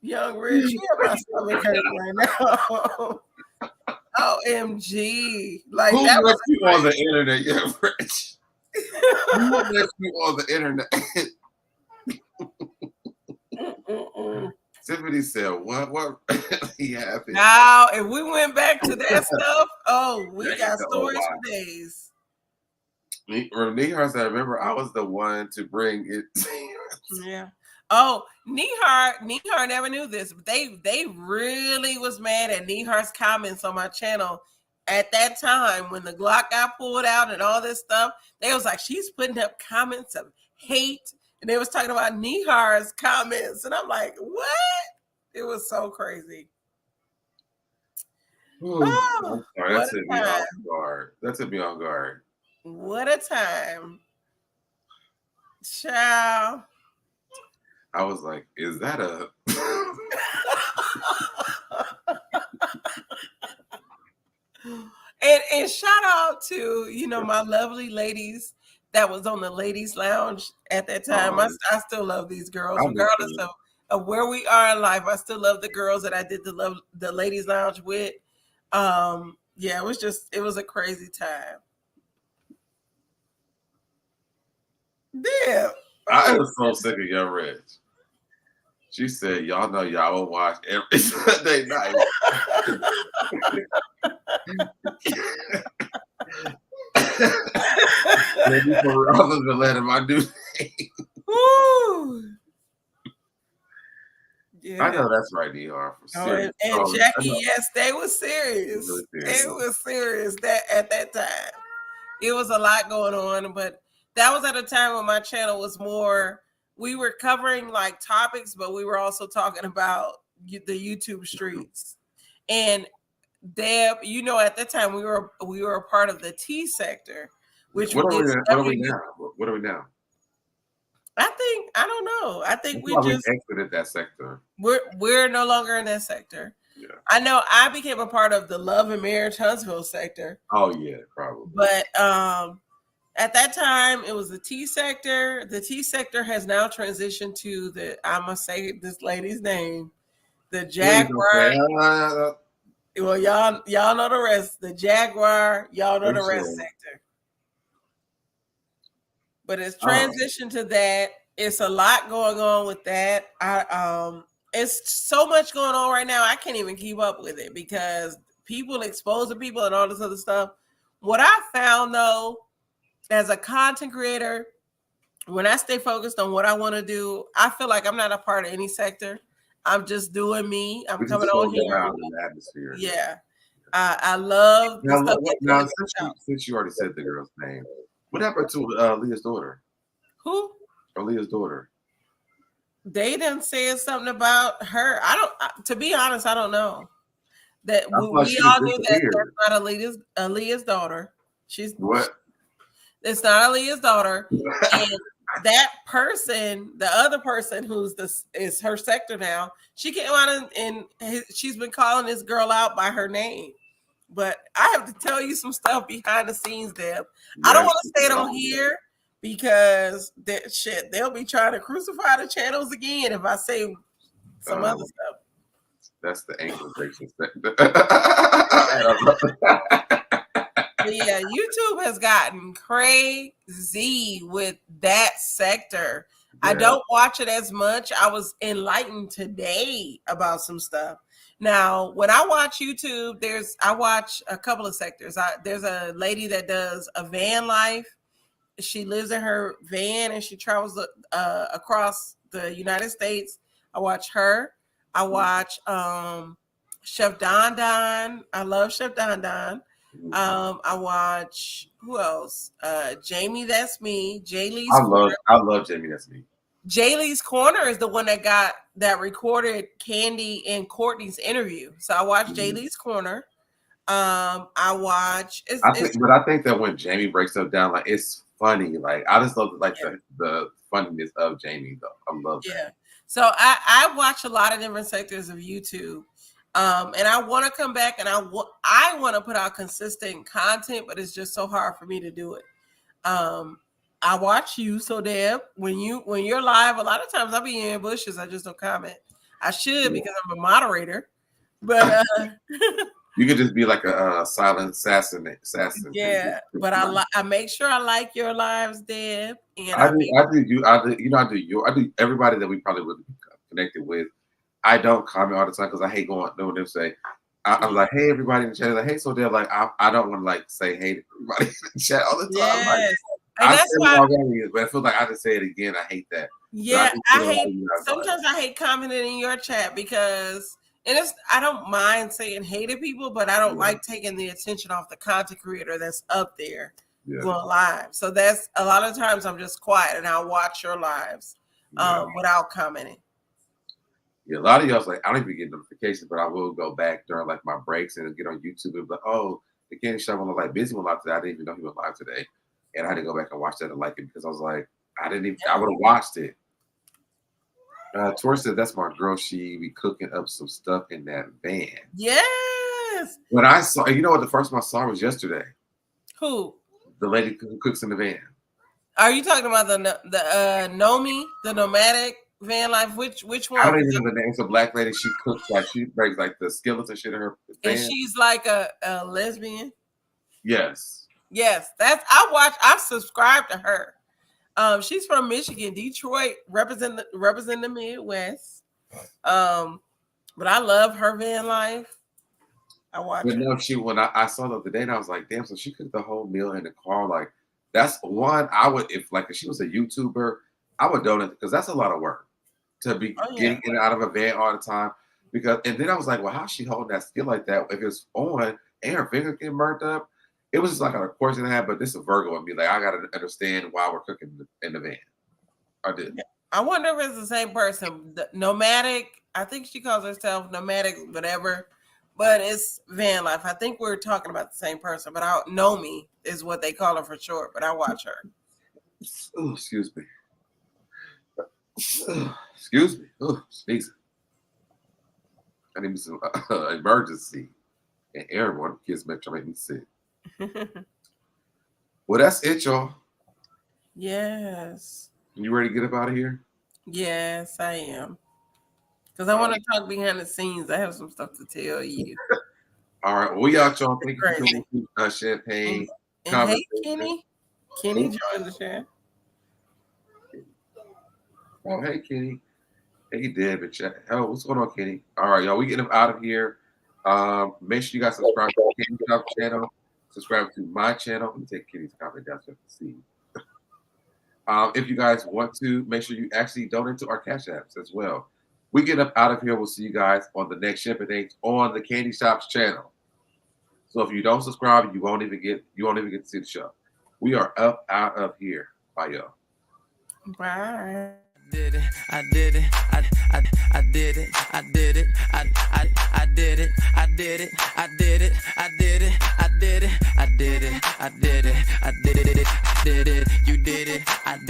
Speaker 4: Young Rich, you have my stomach hurt right now. OMG. Like
Speaker 3: who
Speaker 4: that
Speaker 3: let
Speaker 4: was
Speaker 3: you on the internet, Young Rich? Who let you on the internet? Tiffany said, what really happened?
Speaker 4: Now, if we went back to that stuff, we got stories for days.
Speaker 3: Nihar said, remember, I was the one to bring it.
Speaker 4: Yeah. Oh, Nihar never knew this, but they really was mad at Nihar's comments on my channel at that time when the Glock got pulled out and all this stuff. They was like, she's putting up comments of hate, and they was talking about Nihar's comments, and I'm like, what? It was so crazy.
Speaker 3: Ooh, I'm sorry, that took me off guard. That took me off guard.
Speaker 4: What a time. Ciao.
Speaker 3: I was like, is that a...
Speaker 4: and shout out to, my lovely ladies that was on the ladies lounge at that time. I still love these girls, regardless of where we are in life. I still love the girls that I did the ladies lounge with. Yeah, it was a crazy time. Damn.
Speaker 3: I am so sick of Young Rich. She said, y'all know y'all will watch every Sunday night. Maybe for other than letting my new name.
Speaker 4: Woo. Yeah.
Speaker 3: I know that's right, DR.
Speaker 4: And Jackie, yes, they were serious. It was serious at that time. It was a lot going on, but that was at a time when my channel was more, we were covering like topics, but we were also talking about the YouTube streets. And Deb, at that time we were a part of the T sector, which
Speaker 3: what are we now? What are we now?
Speaker 4: I don't know. I think we just
Speaker 3: exited that sector.
Speaker 4: We're no longer in that sector.
Speaker 3: Yeah.
Speaker 4: I know I became a part of the Love and Marriage Huntsville sector.
Speaker 3: Oh yeah, probably.
Speaker 4: But at that time it was the T sector. The T sector has now transitioned to I must say this lady's name, the Jaguar. Well, y'all know the rest. The Jaguar, y'all know the rest sector. But it's transitioned to that. It's a lot going on with that. It's so much going on right now. I can't even keep up with it because people exposing people and all this other stuff. What I found though, as a content creator, when I stay focused on what I want to do, I feel like I'm not a part of any sector. I'm just doing me. I'm coming on here.
Speaker 3: Atmosphere.
Speaker 4: Yeah. I love
Speaker 3: now, since you already said the girl's name, What happened to Leah's daughter?
Speaker 4: Who?
Speaker 3: Or Leah's daughter?
Speaker 4: They done said something about her. To be honest, I don't know. That
Speaker 3: I thought
Speaker 4: we
Speaker 3: she
Speaker 4: all knew that
Speaker 3: disappeared.
Speaker 4: that's not Aaliyah's daughter.
Speaker 3: What?
Speaker 4: It's not Aaliyah's daughter. And that person, the other person who's is her sector now, she came out and she's been calling this girl out by her name. But I have to tell you some stuff behind the scenes, Deb. I don't want to say it on here because they'll be trying to crucify the channels again if I say some other stuff.
Speaker 3: That's the ankle bracelet.
Speaker 4: Yeah, YouTube has gotten crazy with that sector. Yeah. I don't watch it as much. I was enlightened today about some stuff. Now, when I watch YouTube, I watch a couple of sectors. There's a lady that does a van life. She lives in her van and she travels across the United States. I watch her. I watch Chef Don Don. I love Chef Don Don. I watch who else? Jamie That's Me. Jaylee's
Speaker 3: I love Jamie That's Me.
Speaker 4: Jaylee's Corner is the one that recorded Candy and Courtney's interview. So I watch Jaylee's Corner. I watch.
Speaker 3: I think that when Jamie breaks up down, like it's funny. Like I just love the funniness of Jamie though. I love that.
Speaker 4: Yeah. So I watch a lot of different sectors of YouTube. And I want to come back and I want to put out consistent content, but it's just so hard for me to do it. I watch you, so Deb, when you're live, a lot of times I'll be in bushes. I just don't comment. I should because I'm a moderator, but
Speaker 3: you could just be like a silent assassin.
Speaker 4: Yeah, but I make sure I like your lives, Deb. And
Speaker 3: I do everybody that we probably would be connected with. I don't comment all the time because I hate doing them say. I'm like, hey, everybody in the chat. Like, hey, so they're like, I don't want to like say hey to everybody in the chat all the time.
Speaker 4: Yes.
Speaker 3: Like, I said it already, but I feel like I have to say it again. I hate that.
Speaker 4: Yeah, sometimes I hate commenting in your chat because, I don't mind saying hey to people, but I don't like taking the attention off the content creator that's up there going live. So that's a lot of times I'm just quiet and I'll watch your lives without commenting.
Speaker 3: Yeah, a lot of y'all's like, I don't even get notifications, but I will go back during like my breaks and get on YouTube and be like, oh, the Candy Shop on the like busy one live today. I didn't even know he was live today. And I had to go back and watch that and like it because I was like, I would have watched it. Tor said that's my girl. She be cooking up some stuff in that van.
Speaker 4: Yes.
Speaker 3: When I saw, you know what, the first one I saw was yesterday.
Speaker 4: Who?
Speaker 3: The lady who cooks in the van.
Speaker 4: Are you talking about the Nomi, the nomadic van life? Which one?
Speaker 3: I don't even know the name. It's a black lady. She cooks like she breaks like the skillets and shit in her van.
Speaker 4: And she's like a lesbian.
Speaker 3: Yes.
Speaker 4: Yes, I subscribe to her. She's from Michigan, Detroit, represent the Midwest. But I love her van life. I watch it.
Speaker 3: No, when I saw the other day, and I was like, damn, so she cooked the whole meal in the car. Like, that's one I would, if she was a YouTuber, I would donate because that's a lot of work to be getting in and out of a van all the time. And then I was like, well, how's she holding that skill like that? If it's on and her finger getting burnt up, it was just like a question I had, but this is Virgo and me. Like, I got to understand why we're cooking in the van. I did.
Speaker 4: I wonder if it's the same person. The nomadic, I think she calls herself nomadic, whatever, but it's van life. I think we're talking about the same person, but Nomi is what they call her for short, but I watch her.
Speaker 3: Oh, excuse me. Excuse me. Oh, sneezing. I need me some emergency. And everyone kids make me sick. Well, that's it, y'all.
Speaker 4: Yes.
Speaker 3: You ready to get up out of here?
Speaker 4: Yes, I am. Because I want to talk behind the scenes. I have some stuff to tell you.
Speaker 3: All right. Well, we out, y'all. Thank you for coming. Champagne.
Speaker 4: And hey, Kenny. Kenny joined the chat.
Speaker 3: Oh, hey, Kenny. Hey, Deb and chat. Oh, what's going on, Kenny? All right, y'all. We get up out of here. Make sure you guys subscribe to the Kenny Shop channel. Subscribe to my channel. Let me take Kenny's comment down so you can see. If you guys want to, make sure you actually donate to our Cash Apps as well. We get up out of here. We'll see you guys on the next shipping dates on the Candy Shop's channel. So if you don't subscribe, you won't even get to see the show. We are up out of here. Bye, y'all.
Speaker 4: Bye.
Speaker 1: Did it, I did it, I did it, I did it, I did it, I did it, I did it, I did it, I did it, I did it, I did it, I did it, you did it, I did it.